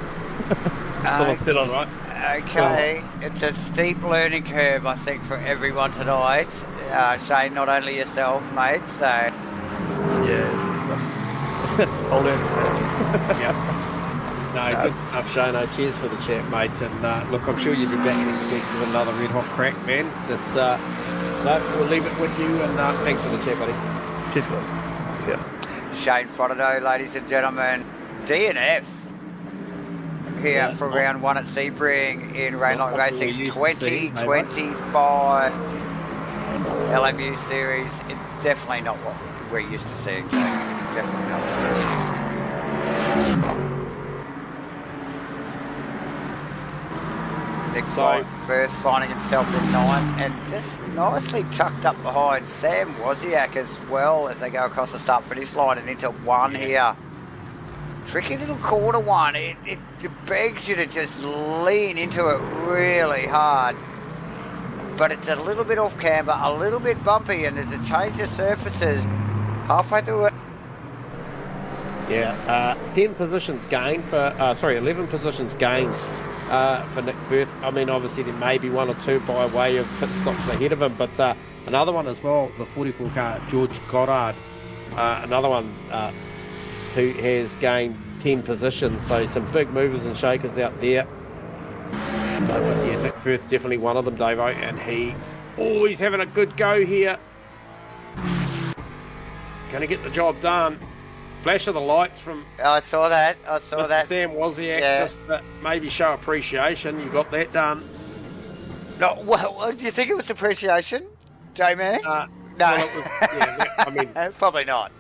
Okay, it's a steep learning curve, I think, for everyone tonight. Shane, not only yourself, mate. So yeah, I'll learn that. Yep. No, good stuff, Shane. Cheers for the chat, mate. And look, I'm sure you'll be back next week with another red hot crack, man. It's no, we'll leave it with you, and thanks for the chat, buddy. Cheers, guys. Yeah. Shane Frodo, ladies and gentlemen, DNF here for round 1 at Sebring in Rainlight Racing's 2025 LMU series. It's definitely not what we're used to seeing, Jason. Definitely not. Next time, Firth finding himself in 9th and just nicely tucked up behind Sam Wozniak as well as they go across the start-finish line and into 1 here. Tricky little corner 1. It begs you to just lean into it really hard. But it's a little bit off camber, a little bit bumpy, and there's a change of surfaces halfway through it. Yeah, 11 positions gained for Nick Firth. I mean, obviously there may be 1 or 2 by way of pit stops ahead of him, but another one as well, the 44 car, George Goddard, another one who has gained 10 positions, so some big movers and shakers out there. But yeah, Nick Firth definitely one of them, Davo, and he always having a good go here. Gonna get the job done. Flash of the lights from I saw that. Mr. Sam Wozniak, just maybe show appreciation. You got that done. No, well, do you think it was appreciation, J-Man? No. Well, it was, I mean, probably not.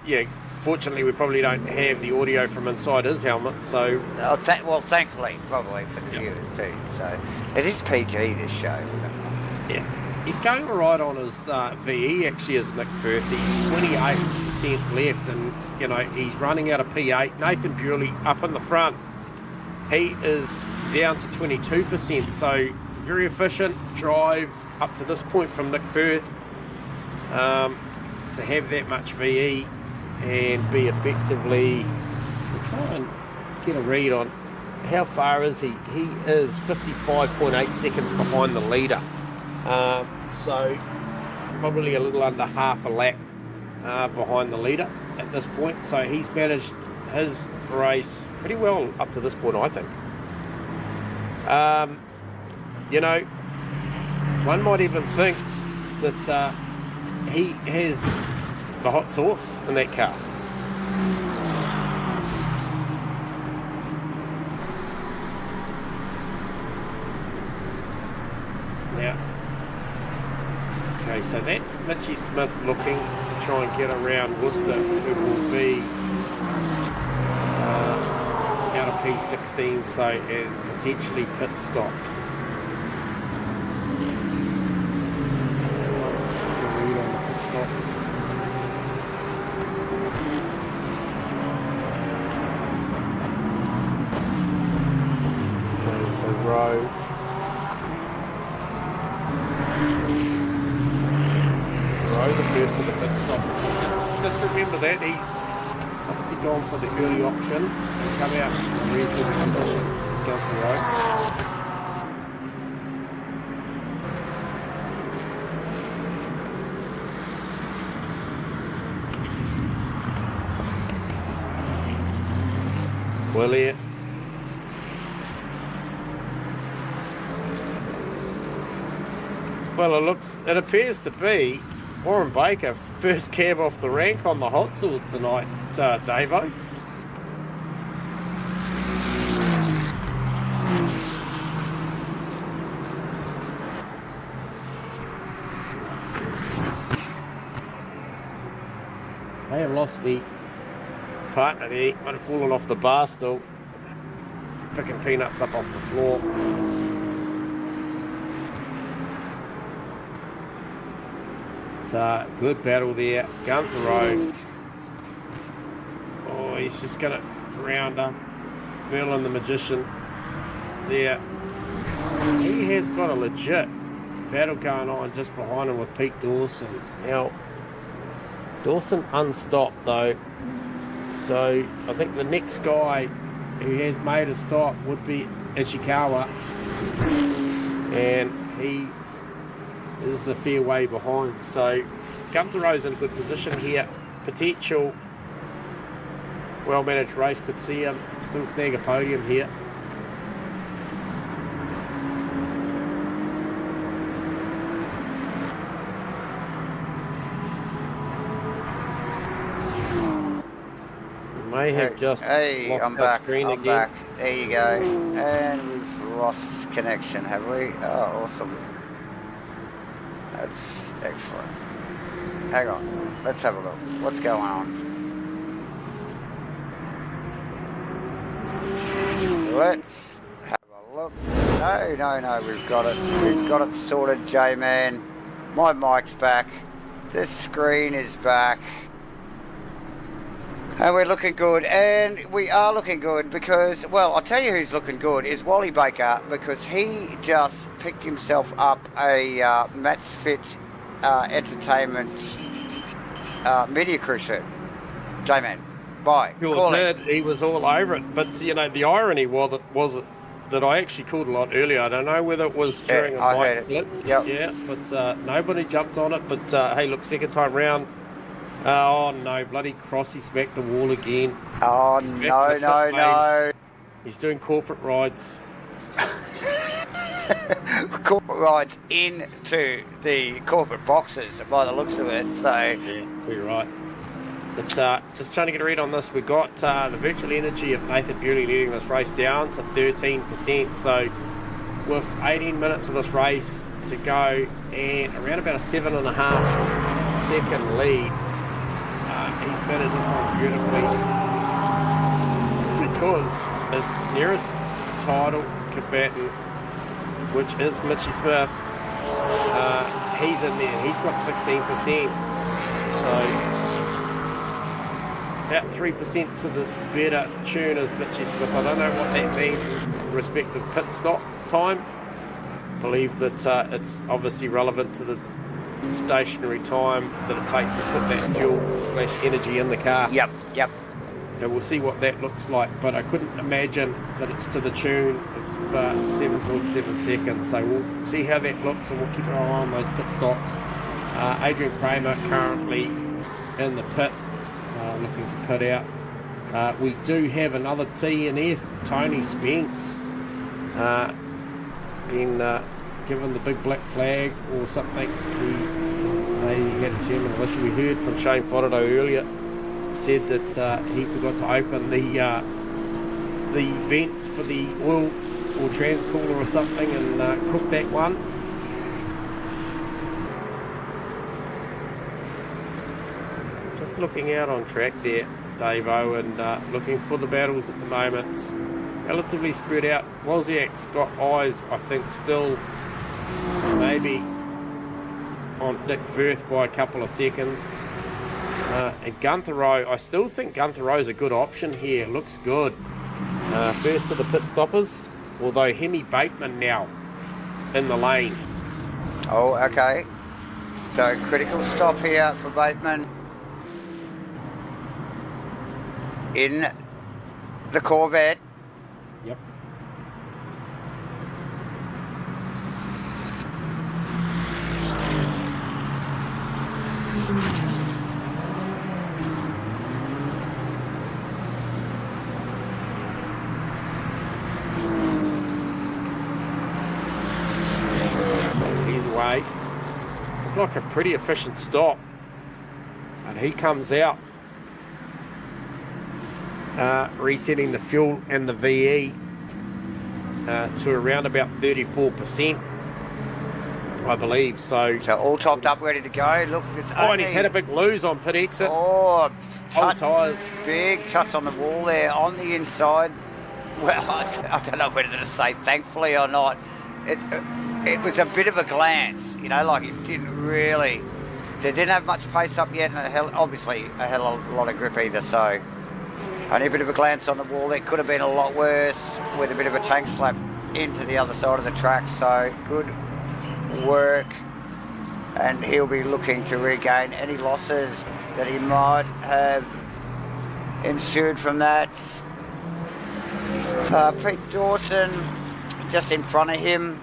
Yeah, fortunately we probably don't have the audio from inside his helmet, so... well, thankfully, probably for the viewers too, so... It is PG, this show. Yeah. He's going right on his VE, actually, as Nick Firth. He's 28% left, and, you know, he's running out of P8. Nathan Bewley up in the front. He is down to 22%, so very efficient drive up to this point from Nick Firth. To have that much VE and be effectively... We'll try and get a read on how far is he. He is 55.8 seconds behind the leader. So probably a little under half a lap behind the leader at this point. So he's managed his race pretty well up to this point, I think. You know, one might even think that he has the hot sauce in that car. Now, okay, so that's Mitchie Smith looking to try and get around Worcester, who will be out of P16, so and potentially pit stopped. Read on the pit stop. Okay, so Rowe. The first of the pit stop. So just remember that he's obviously gone for the early option and come out in a reasonable position. He's going to Rowe. William. Well, it appears to be Warren Baker, first cab off the rank on the hot sauce tonight, Davo. I have lost me partner there. Might have fallen off the bar stool. Picking peanuts up off the floor. It's good battle there. Gunther Rowe. Oh, he's just going to rounder. Merlin the Magician there. He has got a legit battle going on just behind him with Pete Dawson. Now, Dawson unstopped though. So I think the next guy who has made a stop would be Ishikawa. And he is a fair way behind. So Gunther Rowe's in a good position here. Potential well-managed race, could see him still snag a podium here. May have just I'm back. Screen I'm again. back. There you go. And we've lost connection, have we? Oh, awesome. That's excellent. Hang on. Let's have a look. What's going on? Let's have a look. No. We've got it. We've got it sorted, J-Man. My mic's back. This screen is back. And we're looking good, and we are looking good because, well, I'll tell you who's looking good is Wally Baker, because he just picked himself up a MATCHFIT Entertainment Media Crew shirt. J-Man, bye. Sure did. He was all over it, but you know the irony was that I actually called a lot earlier. I don't know whether it was during a mic blip. Yep. Yeah, but nobody jumped on it. But hey, look, second time round. Oh no, bloody Crossy smacked the wall again. Oh no. He's doing corporate rides. Corporate rides into the corporate boxes by the looks of it, so. Yeah, you're right. But just trying to get a read on this, we got the virtual energy of Nathan Bewley leading this race down to 13%. So with 18 minutes of this race to go and around about a 7.5 second lead, he's managed this one beautifully because his nearest title combatant, which is Mitchy Smith, he's in there. He's got 16%. So about 3% to the better tune as Mitchy Smith. I don't know what that means in respect of pit stop time. I believe that it's obviously relevant to the stationary time that it takes to put that fuel/energy in the car. Yep. So we'll see what that looks like, but I couldn't imagine that it's to the tune of 7.7 seconds. So we'll see how that looks, and we'll keep an eye on those pit stops. Adrian Kramer currently in the pit, looking to pit out. We do have another T&F, Tony Spence, been given the big black flag or something. He has maybe had a terminal issue. We heard from Shane Fodderdo earlier, said that he forgot to open the vents for the oil or transcooler or something and cooked that one. Just looking out on track there, Davo, and looking for the battles at the moment. It's relatively spread out. Wozniak's got eyes, I think, still maybe on Nick Firth by a couple of seconds. And Gunther Rowe, I still think Gunther Rowe's a good option here. Looks good. First of the pit stoppers, although Hemi Bateman now in the lane. Oh, okay. So critical stop here for Bateman. In the Corvette. Yep. So he's away. Looked like a pretty efficient stop. And he comes out, resetting the fuel and the VE to around about 34%, I believe. So all topped up, ready to go. Look, there's and he's had a big lose on pit exit. Oh, old tyres. Big touch on the wall there on the inside. Well, I don't know whether to say thankfully or not. It was a bit of a glance, you know, like it didn't really. They didn't have much pace up yet, and obviously a hell of a lot of grip either. So only a bit of a glance on the wall. It could have been a lot worse with a bit of a tank slap into the other side of the track. So good work, and he'll be looking to regain any losses that he might have ensued from that. Pete Dawson just in front of him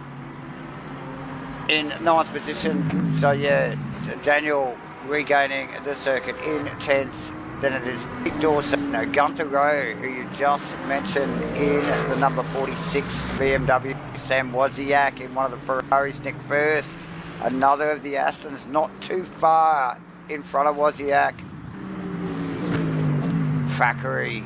in 9th position. So yeah, Daniel regaining the circuit in 10th. Then it is Pete Dawson, Gunther Rowe, who you just mentioned, in the number 46 BMW. Sam Wozniak in one of the Ferraris. Nick Firth, another of the Astons, not too far in front of Wozniak. Thackeray,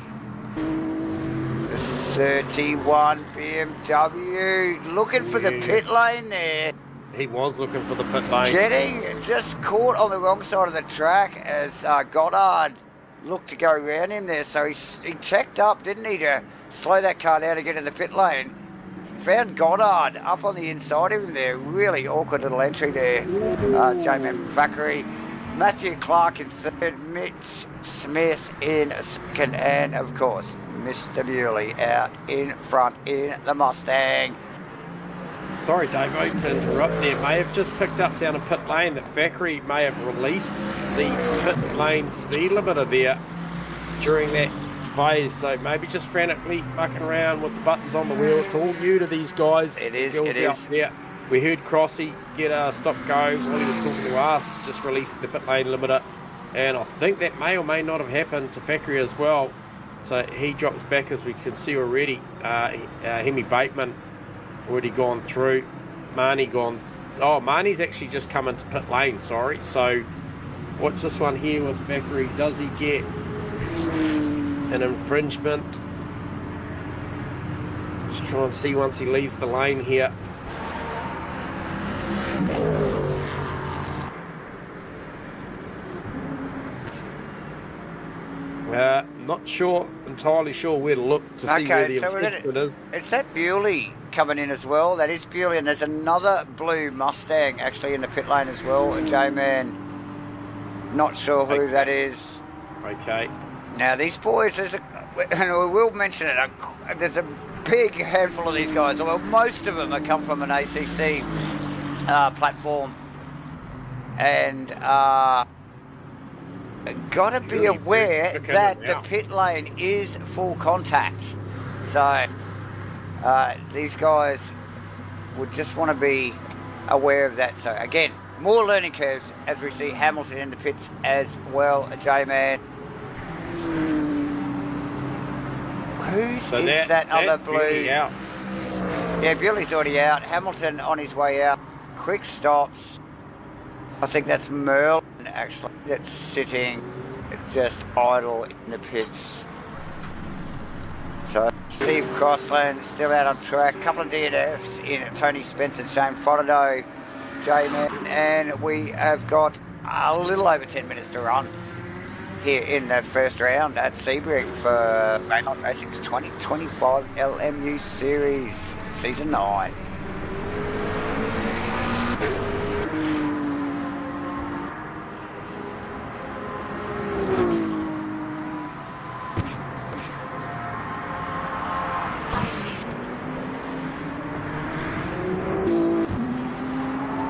the 31 BMW, looking for the pit lane there. He was looking for the pit lane. Getting just caught on the wrong side of the track as Goddard looked to go around him there. So he checked up, didn't he, to slow that car down to get in the pit lane. Found Goddard up on the inside of him there. Really awkward little entry there. J-Man Thackeray. Matthew Clark in 3rd. Mitch Smith in 2nd. And, of course, Mr. Bewley out in front in the Mustang. Sorry, Dave, to interrupt there. May have just picked up down a pit lane that Thackeray may have released the pit lane speed limiter there during that phase. So maybe just frantically mucking around with the buttons on the wheel. It's all new to these guys. It is. Out there. We heard Crossy get a stop go while he was talking to us, just releasing the pit lane limiter. And I think that may or may not have happened to Thackeray as well. So he drops back, as we can see already. Hemi Bateman already gone through. Marnie's actually just come into pit lane, sorry. So what's this one here with Thackeray? Does he get an infringement? Just try and see once he leaves the lane here. Not entirely sure where to look to see where the infringement is. It's that Bewley coming in as well. That is Bewley, and there's another blue Mustang actually in the pit lane as well. J-Man, not sure who that is. Okay. Now these boys, and we will mention it, there's a big handful of these guys. Well, most of them have come from an ACC platform, and got to be aware that the pit lane is full contact. So these guys would just want to be aware of that. So again, more learning curves as we see Hamilton in the pits as well. J-Man. Who's that other blue? Out. Yeah, Bewley's already out. Hamilton on his way out. Quick stops. I think that's Merlin actually that's sitting just idle in the pits. So Steve Crossland still out on track. Couple of DNFs in Tony Spencer, Shane Frodo, J-Man, and we have got a little over 10 minutes to run here in the first round at Sebring for Mainline Racing's 2025 LMU Series Season 9.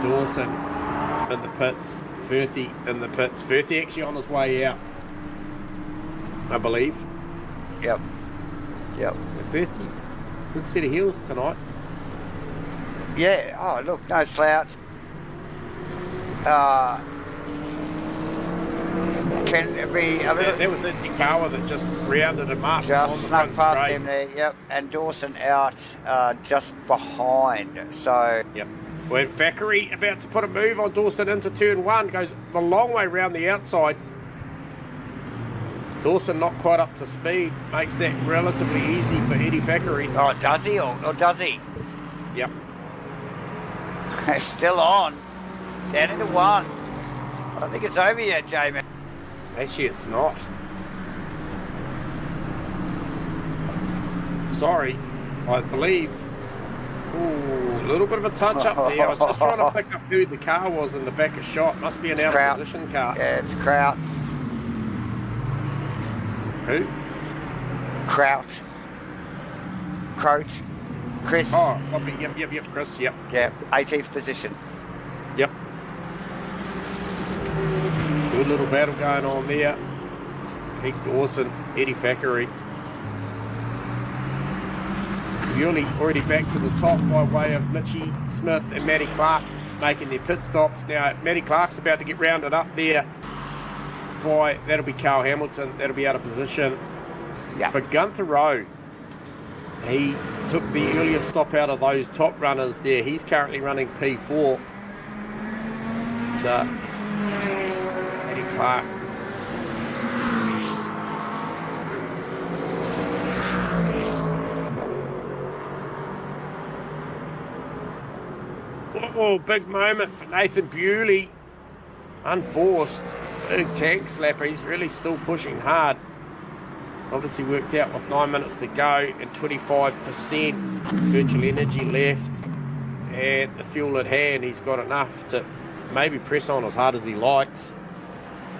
Dawson in the pits, Firthy in the pits. Firthy actually on his way out, I believe. Yep. Firthy, good set of heels tonight. Yeah, oh look, no slouch. Can be a little... There was Indy Power that just rounded him up. Just snuck past him there, yep. And Dawson out just behind, so... Yep. When Thackeray about to put a move on Dawson into turn 1, goes the long way round the outside. Dawson not quite up to speed, makes that relatively easy for Eddie Thackeray. Oh, does he or does he? Yep. Still on. Down into 1. I don't think it's over yet, J-Man. Actually, it's not. Sorry, I believe. Ooh, a little bit of a touch up there. I was just trying to pick up who the car was in the back of shot. Must be an out of position car. Yeah, it's Kraut. Who? Kraut. Croach. Chris. Oh, copy. Yep, Chris, yep. Yeah, 18th position. Yep. Good little battle going on there. Pete Dawson, Eddie Thackeray. Already back to the top by way of Mitchie Smith and Matty Clark making their pit stops. Now, Matty Clark's about to get rounded up there by, that'll be Carl Hamilton, that'll be out of position. Yeah. But Gunther Rowe, he took the earliest stop out of those top runners there. He's currently running P4. So, Matty Clark. Oh, big moment for Nathan Bewley. Unforced. Big tank slapper. He's really still pushing hard. Obviously worked out with 9 minutes to go and 25% virtual energy left. And the fuel at hand, he's got enough to maybe press on as hard as he likes.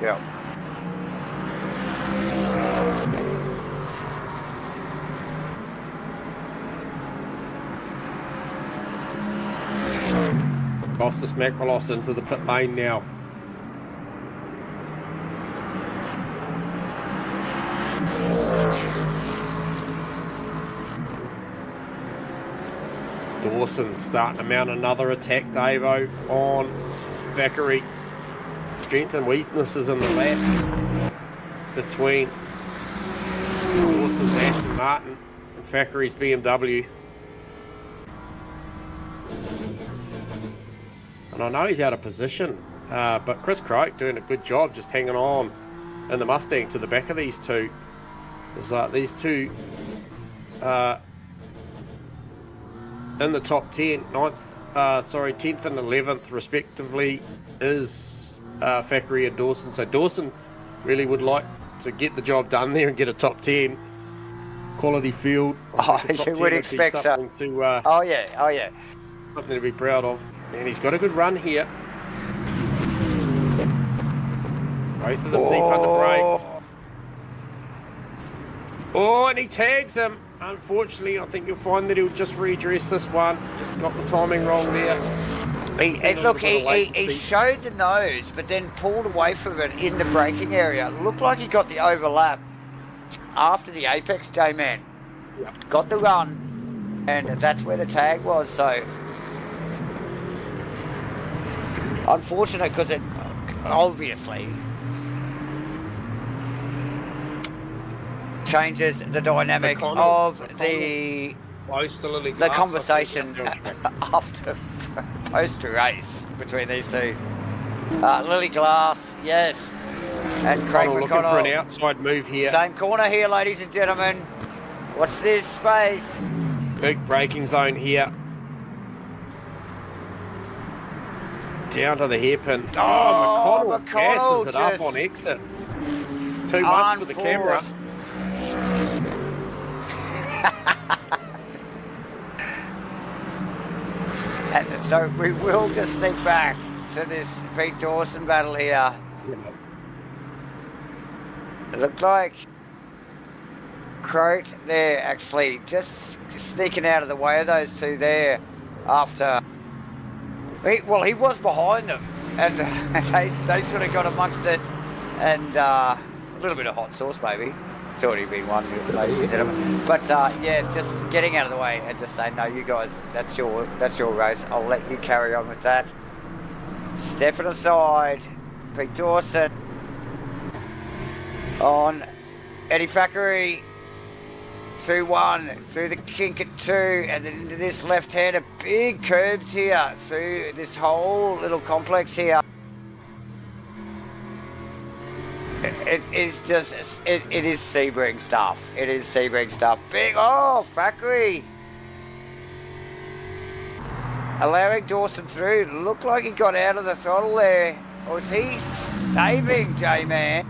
Yeah. Costas Macrolos into the pit lane now. Dawson starting to mount another attack, Davo, on Thackeray. Strength and weaknesses in the lap between Dawson's Aston Martin and Thackeray's BMW. And I know he's out of position, but Chris Croak doing a good job just hanging on in the Mustang to the back of these two. There's these two in the top 10, 10th and 11th respectively is Thackeray and Dawson. So Dawson really would like to get the job done there and get a top 10 quality field. Oh, you would expect so. Oh yeah. Something to be proud of. And he's got a good run here. Both of them deep under brakes. Oh, and he tags him. Unfortunately, I think you'll find that he'll just redress this one. Just got the timing wrong there. He showed the nose, but then pulled away from it in the braking area. It looked like he got the overlap after the apex, J-Man. Yep. Got the run, and that's where the tag was, so... Unfortunate, because it obviously changes the dynamic of the conversation after post-race between these two. Lily Glass, yes, and Craig McConnell. Looking for an outside move here. Same corner here, ladies and gentlemen. What's this space? Big braking zone here. Down to the hairpin. Oh, McConnell gasses it up on exit. Too much for the camera. And so we will just sneak back to this Pete Dawson battle here. Yeah. It looked like Croat there actually just sneaking out of the way of those two there after... He was behind them, and they sort of got amongst it, and a little bit of hot sauce, maybe. It's already been one, ladies and gentlemen. But yeah, just getting out of the way and just saying, no, you guys, that's your race. I'll let you carry on with that. Stepping aside, Pete Dawson on Eddie Thackeray. through one, through the kink at two, and then into this left-hander. Big curbs here through this whole little complex here. It is just, it is Sebring stuff. It is Sebring stuff. Big, oh, Factory. Allowing Dawson through. Looked like he got out of the throttle there. Or is he saving, J-Man?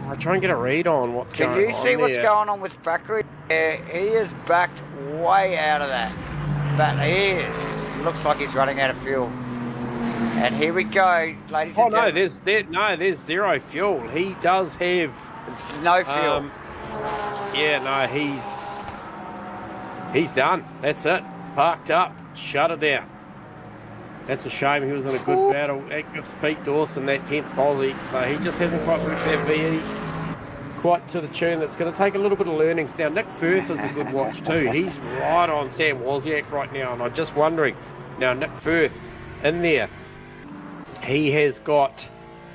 I try and get a read on what's going on. Can you see what's going on with Factory? Yeah, he is backed way out of that. But he is. Looks like he's running out of fuel. And here we go, ladies and gentlemen. There's zero fuel. He does have no fuel. Yeah, no, he's done. That's it. Parked up. Shut it down. That's a shame. He was in a good battle. Actives Pete Dawson, that 10th posse. So he just hasn't quite worked that VE quite to the tune. That's going to take a little bit of learnings. Now, Nick Firth is a good watch too. He's right on Sam Wozniak right now. And I'm just wondering, now Nick Firth in there, he has got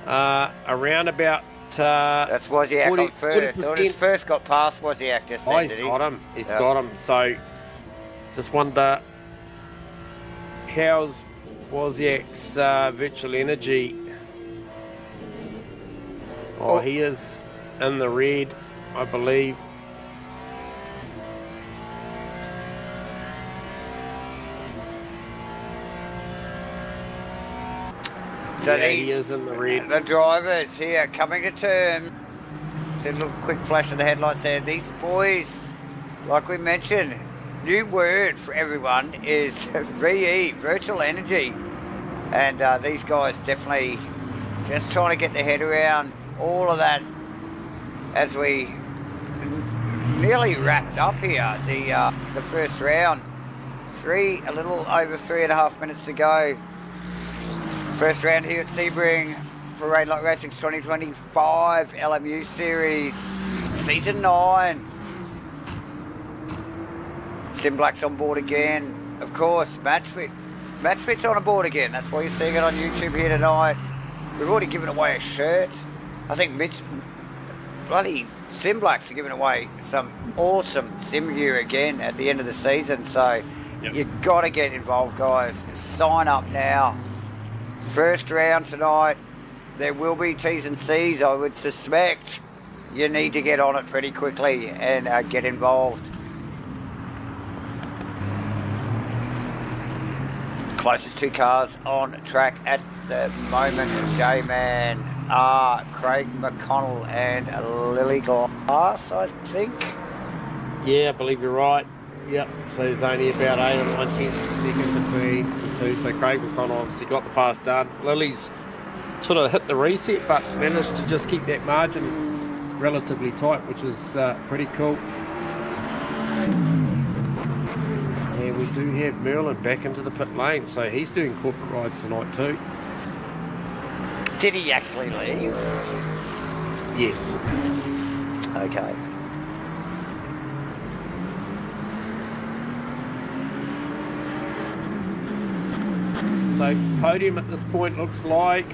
around about... that's Wozniak on Firth. Thought his Firth got past Wozniak just then, he's got him. He's got him. So just wonder how's Wozniak's virtual energy. Oh, he is in the red, I believe. So yeah, he is in the red. The drivers here coming to term. See a little quick flash of the headlights there. These boys, like we mentioned, new word for everyone is VE, virtual energy. And these guys definitely just trying to get their head around all of that as we nearly wrapped up here the first round. A little over 3.5 minutes to go. First round here at Sebring for Rain Light Racing's 2025 LMU Series, Season 9. SIMBLACKS on board again. Of course, MATCHFIT. MATCHFIT's on board again. That's why you're seeing it on YouTube here tonight. We've already given away a shirt. I think bloody SIMBLACKS are giving away some awesome sim gear again at the end of the season. So you've got to get involved, guys. Sign up now. First round tonight. There will be T's and C's, I would suspect. You need to get on it pretty quickly and get involved. Closest two cars on track at the moment, J-Man, are Craig McConnell and Lily Glass, I think. Yeah, I believe you're right. Yep, so there's only about 8 or 9 tenths of a second between the two. So Craig McConnell obviously got the pass done. Lily's sort of hit the reset, but managed to just keep that margin relatively tight, which is pretty cool. And we do have Merlin back into the pit lane, so he's doing corporate rides tonight too. Did he actually leave? Yes. Okay. So podium at this point looks like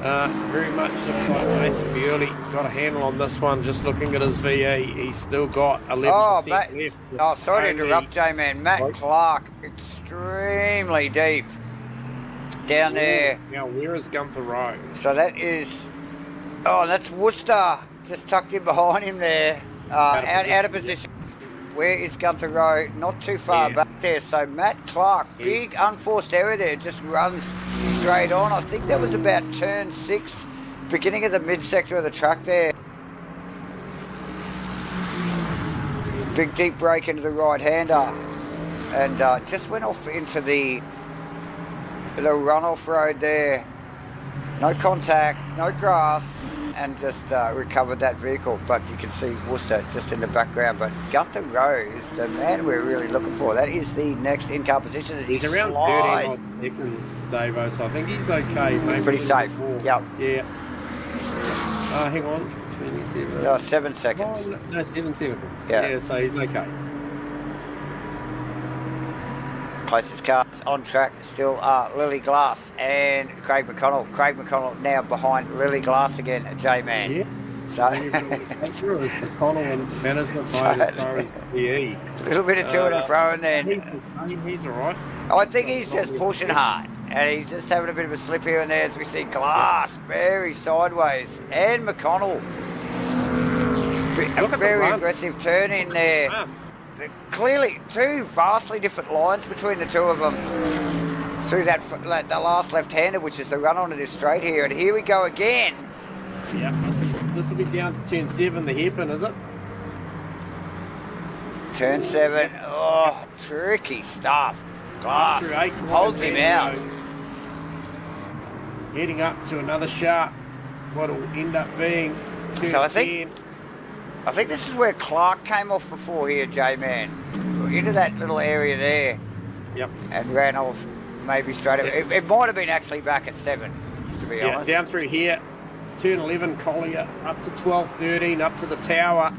very much looks like Nathan Bewley got a handle on this one. Just looking at his VE, he's still got 11% left. Oh, sorry to interrupt, J-Man. Matt Clark, extremely deep down there. Now, where is Gunther Rowe? So that is, that's Worcester, just tucked in behind him there, out of position. Where is Gunther Rowe? Not too far back there. So Matt Clark, big unforced error there, just runs straight on. I think that was about turn 6, beginning of the mid-sector of the track there. Big deep break into the right-hander. And just went off into the runoff road there. No contact, no grass, and just recovered that vehicle. But you can see Worcester just in the background. But Gunther Rowe is the man we're really looking for. That is the next in-car position as he's around 30 seconds, Davo, so I think he's okay. He's pretty safe. Yep. Yeah. Hang on. 27. No, 7 seconds. Oh, no, 7 seconds. Yeah, so he's okay. Closest cars on track still are Lily Glass and Craig McConnell. Craig McConnell now behind Lily Glass again, J-Man. Yeah. So Connell and management mode as far as PE. A little bit of to and fro, and then he's all right. I think he's just pushing hard, and he's just having a bit of a slip here and there as we see Glass very sideways, and McConnell a very aggressive turn in there. Clearly, two vastly different lines between the two of them through that the last left-hander, which is the run onto this straight here, and here we go again. Yeah, this will be down to turn 7, the hairpin, is it? Turn 7. Oh, tricky stuff. Glass holds him out. Heading up to another sharp, what will end up being turn so I 10. think this is where Clark came off before here, J-Man. Into that little area there. Yep. And ran off maybe straight up. It might have been actually back at 7, to be honest. Down through here. Turn 11, Collier, up to 12, 13, up to the tower.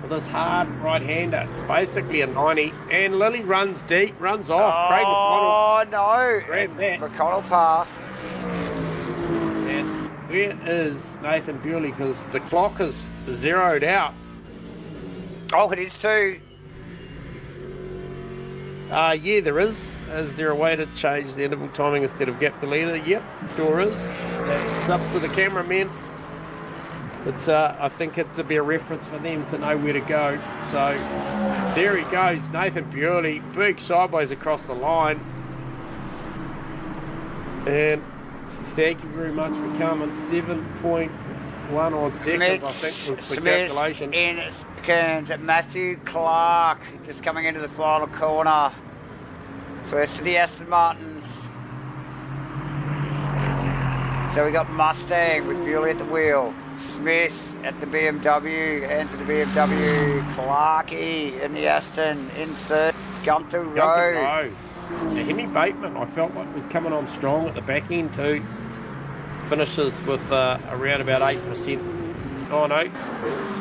With this hard right-hander. It's basically a 90. And Lily runs deep, runs off. Craig McConnell. Oh, no. Grab that. McConnell pass. And where is Nathan Bewley? Because the clock is zeroed out. Oh, it is too. Yeah, there is. Is there a way to change the interval timing instead of gap the leader? Yep, sure is. That's up to the cameramen. It's, I think it to be a reference for them to know where to go. So there he goes, Nathan Bewley, big sideways across the line. And thank you very much for coming. 7.1 odd seconds, I think, was the calculation. In second, Matthew Clark just coming into the final corner. First to the Aston Martins. So we got Mustang with Bewley at the wheel. Smith at the BMW, hands at the BMW. Clarkey in the Aston in third. Gunther Rowe. Now, Henry Bateman, I felt like was coming on strong at the back end too. Finishes with around about 8%. Oh no,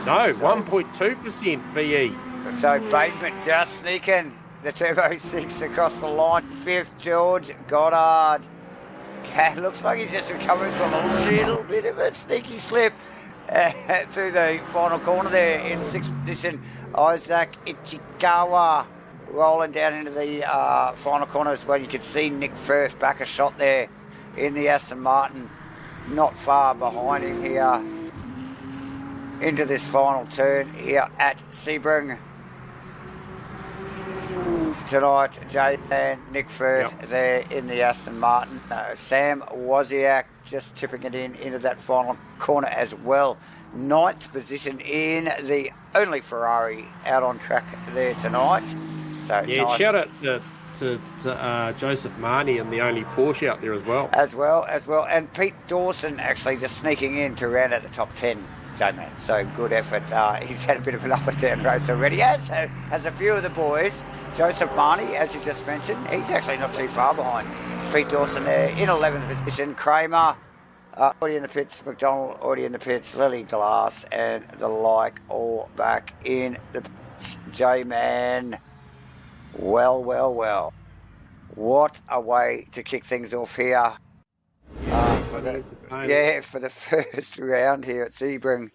1.2% VE. So Bateman just sneaking the Turbo 6 across the line. Fifth, George Goddard. Looks like he's just recovering from a little bit of a sneaky slip through the final corner there in sixth position. Isaac Ichikawa rolling down into the final corner as well. You can see Nick Firth back a shot there in the Aston Martin. Not far behind him here into this final turn here at Sebring. Tonight, J-Man, Nick Firth there in the Aston Martin. Sam Wozniak just tipping it into that final corner as well. Ninth position in the only Ferrari out on track there tonight. So yeah, nice. Shout out to Joseph Marnie and the only Porsche out there as well. As well. And Pete Dawson actually just sneaking in to round out the top 10. J-Man, so good effort. He's had a bit of an up and down race already, as a few of the boys. Joseph Marnie, as you just mentioned, he's actually not too far behind Pete Dawson there in 11th position. Kramer already in the pits, McDonald already in the pits, Lily Glass and the like all back in the pits. J-Man, well. What a way to kick things off here. For the first round here at Sebring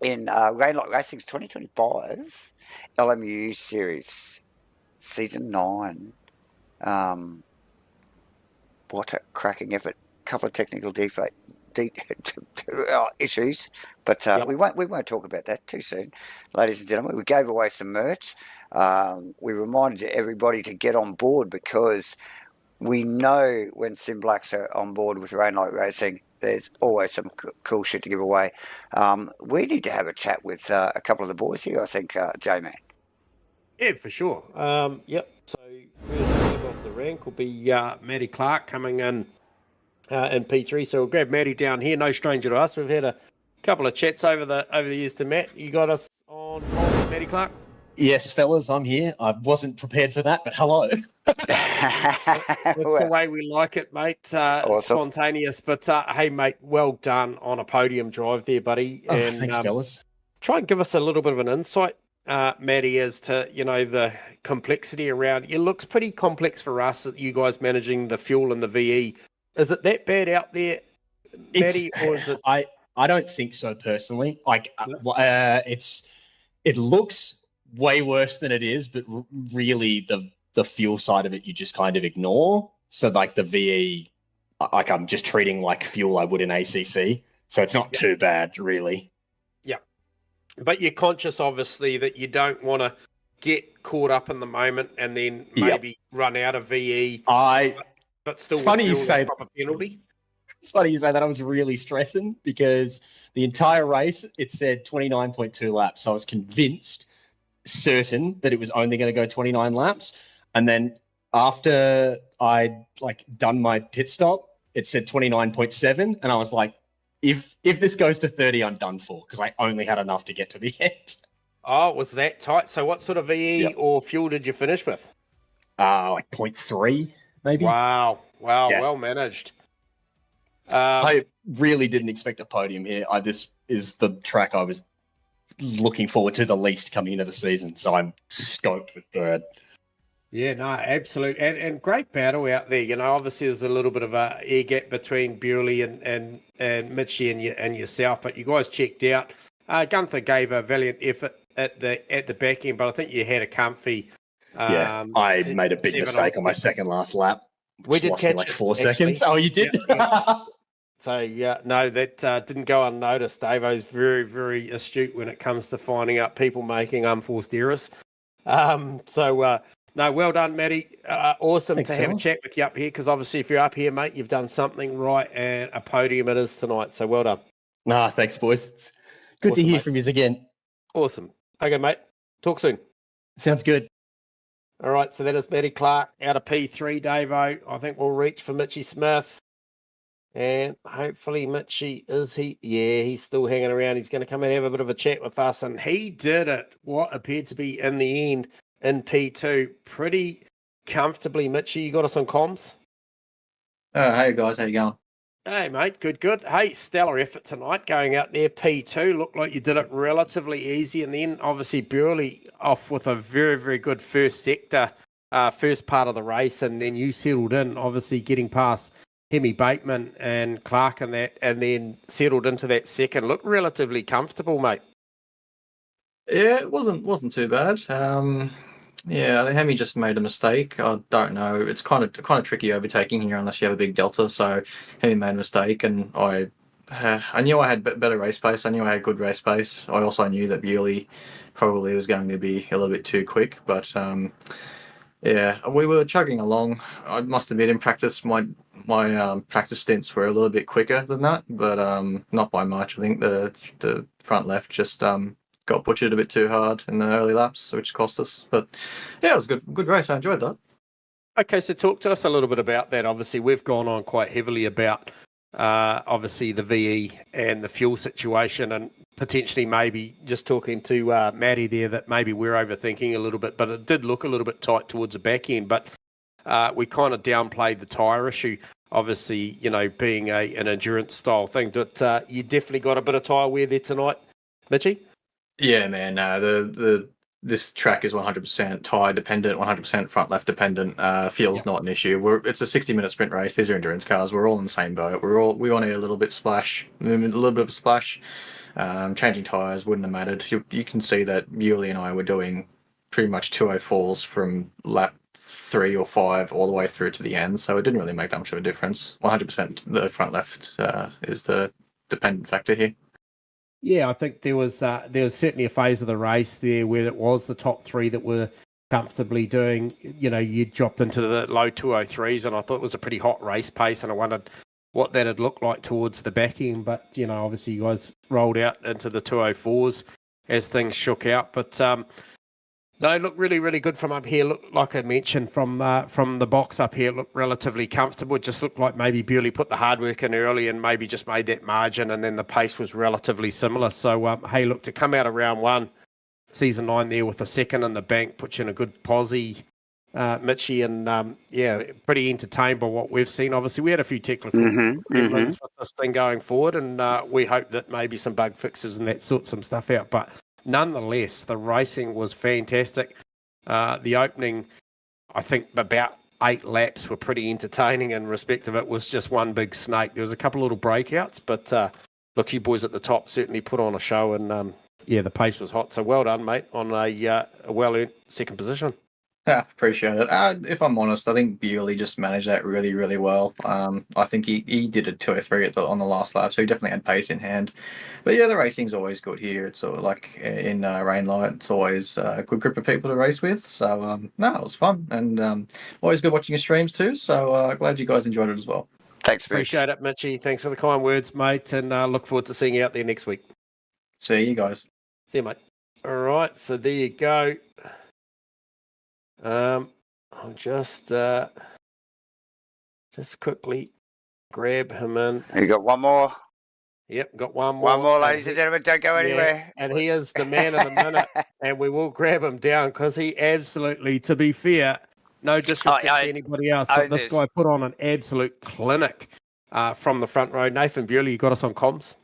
in Rainlight Racing's 2025 LMU Series Season 9. What a cracking effort. Couple of technical issues, but we won't talk about that too soon, ladies and gentlemen. We gave away some merch. We reminded everybody to get on board because we know when SIMBLACKS are on board with Rainlight Racing, there's always some cool shit to give away. We need to have a chat with a couple of the boys here, I think, J-Man. Yeah, for sure. Yep. So first off the rank will be Matty Clark coming in P3. So we'll grab Matty down here. No stranger to us. We've had a couple of chats over the years to Matt. You got us on Matty Clark? Yes, fellas, I'm here. I wasn't prepared for that, but hello. That's the way we like it, mate. Awesome. Spontaneous, but hey, mate, well done on a podium drive there, buddy. And thanks, fellas. Try and give us a little bit of an insight, Matty, as to the complexity around. It looks pretty complex for us, you guys managing the fuel and the VE. Is it that bad out there Matty, or is it? I don't think so personally. Like, it looks way worse than it is, but really the fuel side of it you just kind of ignore. So like the VE, like I'm just treating like fuel I would in ACC. So it's not too bad, really. Yeah, but you're conscious, obviously, that you don't want to get caught up in the moment and then maybe run out of VE. But still, it's funny you say proper penalty. It's funny you say that. I was really stressing because the entire race it said 29.2 laps. So I was certain that it was only going to go 29 laps, and then after I'd done my pit stop, it said 29.7, and I was like, if this goes to 30, I'm done for, because I only had enough to get to the end. Oh, was that tight? So what sort of VE or fuel did you finish with? Like 0.3, maybe. Wow, well managed. I really didn't expect a podium here. This is the track I was looking forward to the least coming into the season, so I'm stoked with third. Yeah, no, absolute, and great battle out there. You know, obviously there's a little bit of a air gap between Bewley and Mitchie and yourself, but you guys checked out. Gunther gave a valiant effort at the back end, but I think you had a comfy. I made a big mistake on my second last lap. We did lost catch me like it, 4 actually. seconds. Oh, you did? Yeah. So, no, that didn't go unnoticed. Davo's very, very astute when it comes to finding out people making unforced errors. No, well done, Matty. Awesome. Thanks, to have a chat with you up here, because obviously if you're up here, mate, you've done something right, and a podium it is tonight. So well done. Nah, thanks, boys. It's good to hear from you again. Awesome. Okay, mate. Talk soon. Sounds good. All right, so that is Matty Clark out of P3, Davo. I think we'll reach for Mitchie Smith. And hopefully Mitchie, he's still hanging around. He's going to come and have a bit of a chat with us. And he did it, what appeared to be in the end, in P2 pretty comfortably. Mitchie, you got us on comms? Hey guys, how you going? Hey mate, good. Hey, stellar effort tonight going out there. P2 looked like you did it relatively easy, and then obviously Burley off with a very, very good first sector, first part of the race, and then you settled in, obviously getting past Hemi Bateman and Clark and that, and then settled into that second. Looked relatively comfortable, mate. Yeah, it wasn't too bad. Yeah, I think Hemi just made a mistake. I don't know. It's kind of tricky overtaking here unless you have a big delta. So Hemi made a mistake, and I knew I had better race pace. I knew I had good race pace. I also knew that Bewley probably was going to be a little bit too quick. But yeah, we were chugging along. I must admit, in practice, my practice stints were a little bit quicker than that, but not by much. I think the front left just got butchered a bit too hard in the early laps, which cost us. But yeah, it was a good race. I enjoyed that. Okay, so talk to us a little bit about that. Obviously, we've gone on quite heavily about obviously the VE and the fuel situation, and potentially maybe just talking to Matty there that maybe we're overthinking a little bit, but it did look a little bit tight towards the back end. But we kind of downplayed the tyre issue, obviously, you know, being an endurance style thing. But you definitely got a bit of tyre wear there tonight, Mitchie? Yeah, man. This track is 100% tyre dependent, 100% front left dependent. Fuel's not an issue. It's a 60-minute sprint race. These are endurance cars. We're all in the same boat. We want to a little bit splash, a little bit of a splash. Changing tyres wouldn't have mattered. You can see that Bewley and I were doing pretty much 204s from lap 3 or 5 all the way through to the end, so it didn't really make that much of a difference. 100% the front left is the dependent factor here. Yeah, I think there was certainly a phase of the race there where it was the top three that were comfortably doing, you know, you dropped into the low 203s, and I thought it was a pretty hot race pace, and I wondered what that had looked like towards the back end. But, you know, obviously you guys rolled out into the 204s as things shook out. But no, it looked really, really good from up here. Looked, like I mentioned, from the box up here, it looked relatively comfortable. It just looked like maybe Bewley put the hard work in early and maybe just made that margin, and then the pace was relatively similar. So, hey, look, to come out of round one, season 9 there with a second in the bank, puts you in a good posse, Mitchie, and yeah, pretty entertained by what we've seen. Obviously, we had a few technical with this thing going forward, and we hope that maybe some bug fixes and that sort some stuff out. But nonetheless, the racing was fantastic. The opening, I think, about 8 laps were pretty entertaining in respect of it was just one big snake. There was a couple of little breakouts, but look, you boys at the top certainly put on a show, and the pace was hot. So well done, mate, on a well-earned second position. Yeah, appreciate it. If I'm honest, I think Bewley just managed that really, really well. I think he did a 203 on the last lap, so he definitely had pace in hand. But yeah, the racing's always good here. It's sort of like in Rainlight, it's always a good group of people to race with. So no, it was fun, and always good watching your streams too. So glad you guys enjoyed it as well. Thanks, Mitch. Appreciate it, Mitchy. Thanks for the kind words, mate, and look forward to seeing you out there next week. See you guys. See you, mate. All right, so there you go. I'll just quickly grab him in. You got one more? Yep, got one more. One more, ladies and gentlemen. Don't go anywhere. And he is the man of the minute, and we will grab him down because he absolutely, to be fair, no disrespect to anybody else, but this guy put on an absolute clinic from the front row. Nathan Bewley, you got us on comms?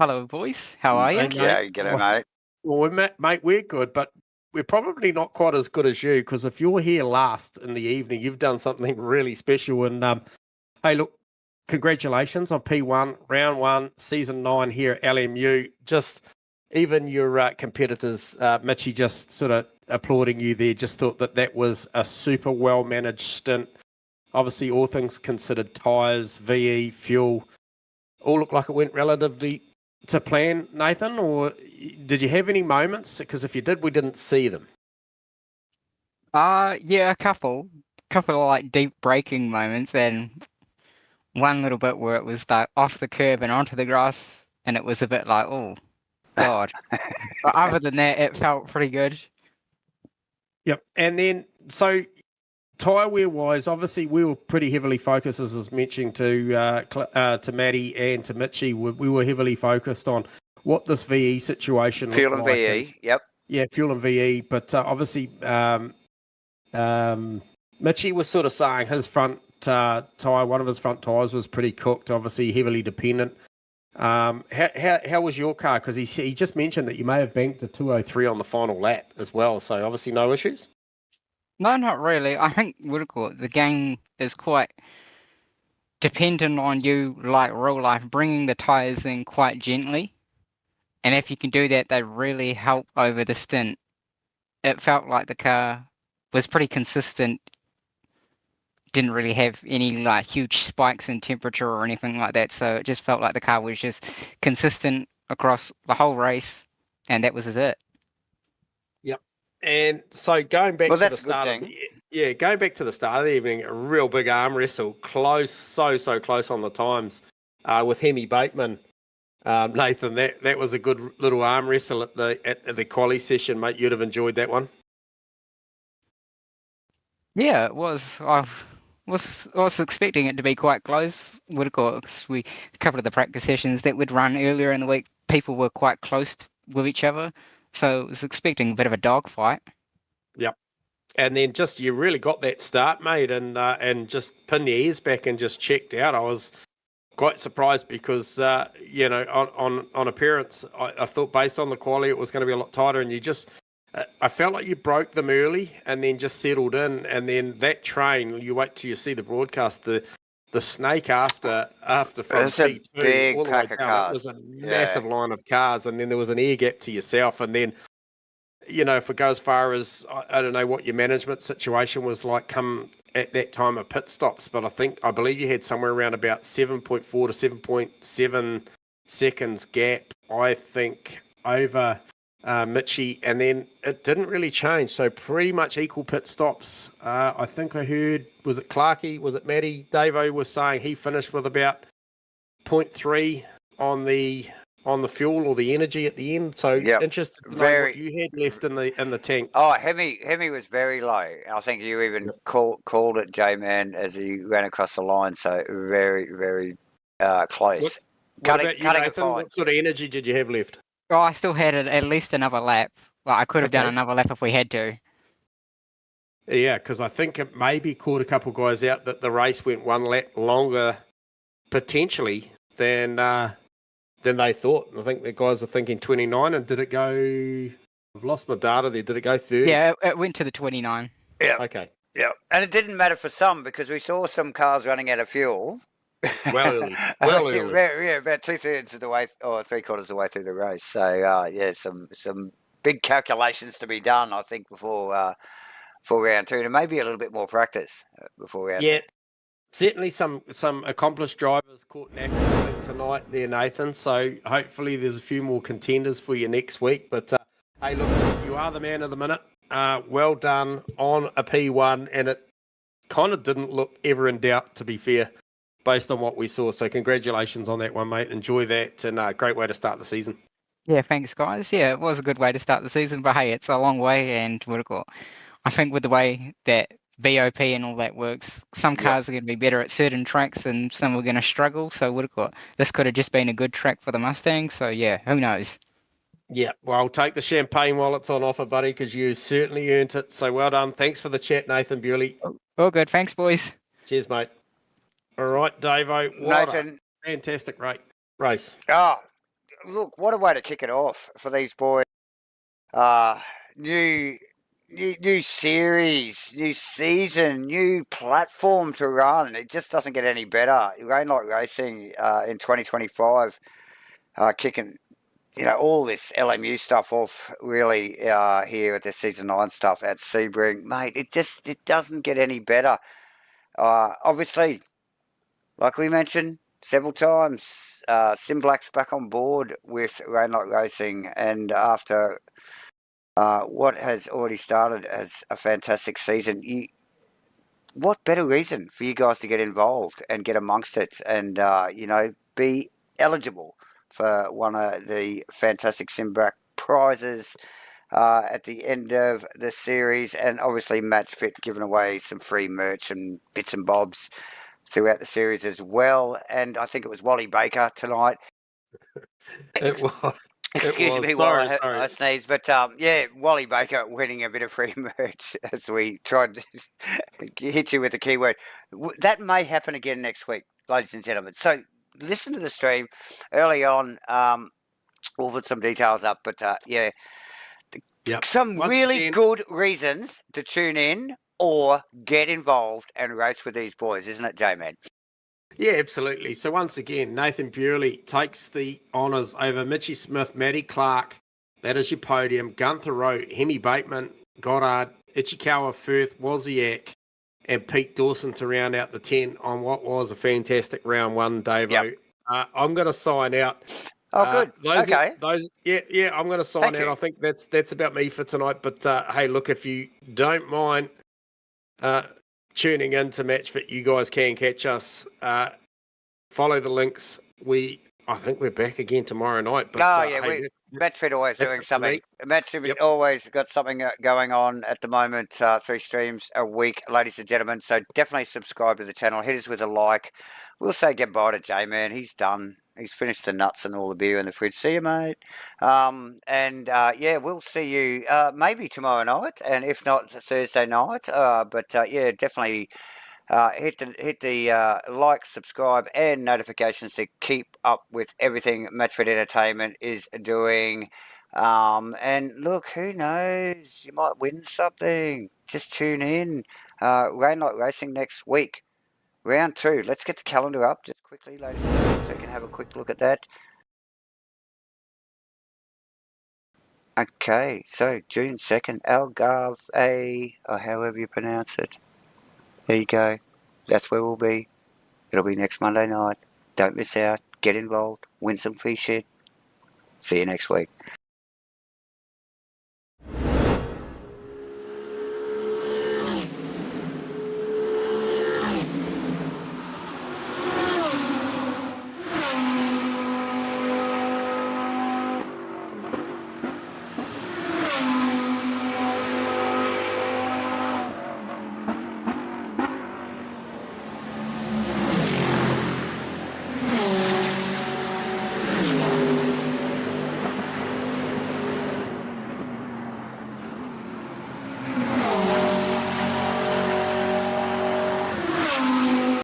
Hello, boys. How are you? Yeah, get it, mate. Well, mate, we're good, but we're probably not quite as good as you because if you're here last in the evening, you've done something really special. And hey, look, congratulations on P1, round 1, season 9 here at LMU. Just even your competitors, Mitchie, just sort of applauding you there. Just thought that was a super well managed stint. Obviously, all things considered, tyres, VE, fuel, all look like it went relatively to plan, Nathan, or did you have any moments? Because if you did, we didn't see them. Yeah, a couple of like deep braking moments, and one little bit where it was like off the curb and onto the grass, and it was a bit like, oh god. But other than that, it felt pretty good. Yep. And then so tyre wear wise, obviously we were pretty heavily focused, as I was mentioning to Maddie and to Mitchie. We were heavily focused on what this VE situation fuel looked and like. VE, yep. Yeah, fuel and VE. But obviously, Mitchie was sort of saying his front tyre, one of his front tyres was pretty cooked. Obviously, heavily dependent. How was your car? Because he just mentioned that you may have banked a 203 on the final lap as well. So obviously, no issues. No, not really. I think the game is quite dependent on you, like real life, bringing the tyres in quite gently. And if you can do that, they really help over the stint. It felt like the car was pretty consistent. Didn't really have any like huge spikes in temperature or anything like that. So it just felt like the car was just consistent across the whole race. And that was it. Yep. And so going back to the start of the evening, a real big arm wrestle, close, so close on the times with Hemi Bateman. Nathan, that was a good little arm wrestle at the quali session, mate. You'd have enjoyed that one. Yeah, it was. I was expecting it to be quite close. A couple of the practice sessions that we'd run earlier in the week, people were quite close with each other. So I was expecting a bit of a dogfight. Yep. And then you really got that start, mate, and just pinned the ears back and just checked out. I was quite surprised because, on appearance, I thought based on the quality it was going to be a lot tighter, and I felt like you broke them early and then just settled in, and then that train, you wait till you see the broadcast, the snake after from P2 all the way down, it was a massive line of cars, and then there was an air gap to yourself, and then, if it goes far as, I don't know what your management situation was like come at that time of pit stops, but I believe you had somewhere around about 7.4 to 7.7 seconds gap, I think, over Mitchie, and then it didn't really change. So pretty much equal pit stops. I think I heard, was it Clarkey? Was it Matty? Davo was saying he finished with about 0.3 on the fuel or the energy at the end. So interested to know what you had left in the tank. Oh, Hemi was very low. I think you even called it, J-Man, as he ran across the line. So very, very close. What about you, Nathan? What sort of energy did you have left? Oh, I still had at least another lap. Well, I could have done another lap if we had to. Yeah, because I think it maybe caught a couple of guys out that the race went one lap longer, potentially, than they thought. I think the guys are thinking 29, and did it go I've lost my data there. Did it go 30? Yeah, it went to the 29. Yeah. Okay. Yeah. And it didn't matter for some because we saw some cars running out of fuel. Well early. Well early. Yeah, about 2/3 of the way, or 3/4 of the way through the race. So, yeah, some big calculations to be done, I think, before round 2, and maybe a little bit more practice before round 2. Yeah. Certainly some accomplished drivers caught an accident tonight there, Nathan. So hopefully there's a few more contenders for you next week. But hey, look, you are the man of the minute. Well done on a P1, and it kind of didn't look ever in doubt, to be fair, based on what we saw. So congratulations on that one, mate. Enjoy that, and great way to start the season. Yeah, thanks, guys. Yeah, it was a good way to start the season, but hey, it's a long way, and I think with the way that BOP and all that works, some cars are going to be better at certain tracks and some are going to struggle. So this could have just been a good track for the Mustang. So yeah, who knows? Yeah, well, take the champagne while it's on offer, buddy, because you certainly earned it. So well done. Thanks for the chat, Nathan Bewley. All good. Thanks, boys. Cheers, mate. All right, Davo. Nathan, fantastic race. Oh, look, what a way to kick it off for these boys. New series, new season, new platform to run. It just doesn't get any better. Rainlight Racing in 2025 kicking, all this LMU stuff off really here at the Season 9 stuff at Sebring. Mate, it doesn't get any better. Obviously, like we mentioned several times, SIMBLACKS back on board with Rainlight Racing, and after what has already started as a fantastic season, what better reason for you guys to get involved and get amongst it and, be eligible for one of the fantastic SIMBLACKS prizes at the end of the series, and obviously MATCHFIT giving away some free merch and bits and bobs throughout the series as well. And I think it was Wally Baker tonight. It was. Excuse me while I sneeze, but Wally Baker winning a bit of free merch as we tried to hit you with the keyword. That may happen again next week, ladies and gentlemen. So listen to the stream early on. We'll put some details up, but some really good reasons to tune in or get involved and race with these boys, isn't it, J-Man? Yeah, absolutely. So once again, Nathan Bewley takes the honours over Mitchie Smith, Matty Clark. That is your podium. Gunther Rowe, Hemi Bateman, Goddard, Ichikawa, Firth, Wozniak, and Pete Dawson to round out the 10 on what was a fantastic round 1, Davo. Yep. I'm going to sign out. Oh, good. Okay. I'm going to sign out. I think that's about me for tonight. But hey, look, if you don't mind tuning in to MatchFit, you guys can catch us. Follow the links. I think we're back again tomorrow night. But, MatchFit always doing something. MatchFit always got something going on at the moment. 3 streams a week, ladies and gentlemen. So definitely subscribe to the channel. Hit us with a like. We'll say goodbye to J-Man. He's done. He's finished the nuts and all the beer in the fridge. See you, mate. We'll see you maybe tomorrow night, and if not, Thursday night. Definitely hit the like, subscribe, and notifications to keep up with everything MATCHFIT Entertainment is doing. And look, who knows? You might win something. Just tune in. Rainlight Racing next week. Round 2. Let's get the calendar up just quickly, ladies and gentlemen, so we can have a quick look at that. Okay, so June 2nd, Algarve, or however you pronounce it. There you go. That's where we'll be. It'll be next Monday night. Don't miss out. Get involved. Win some free shit. See you next week.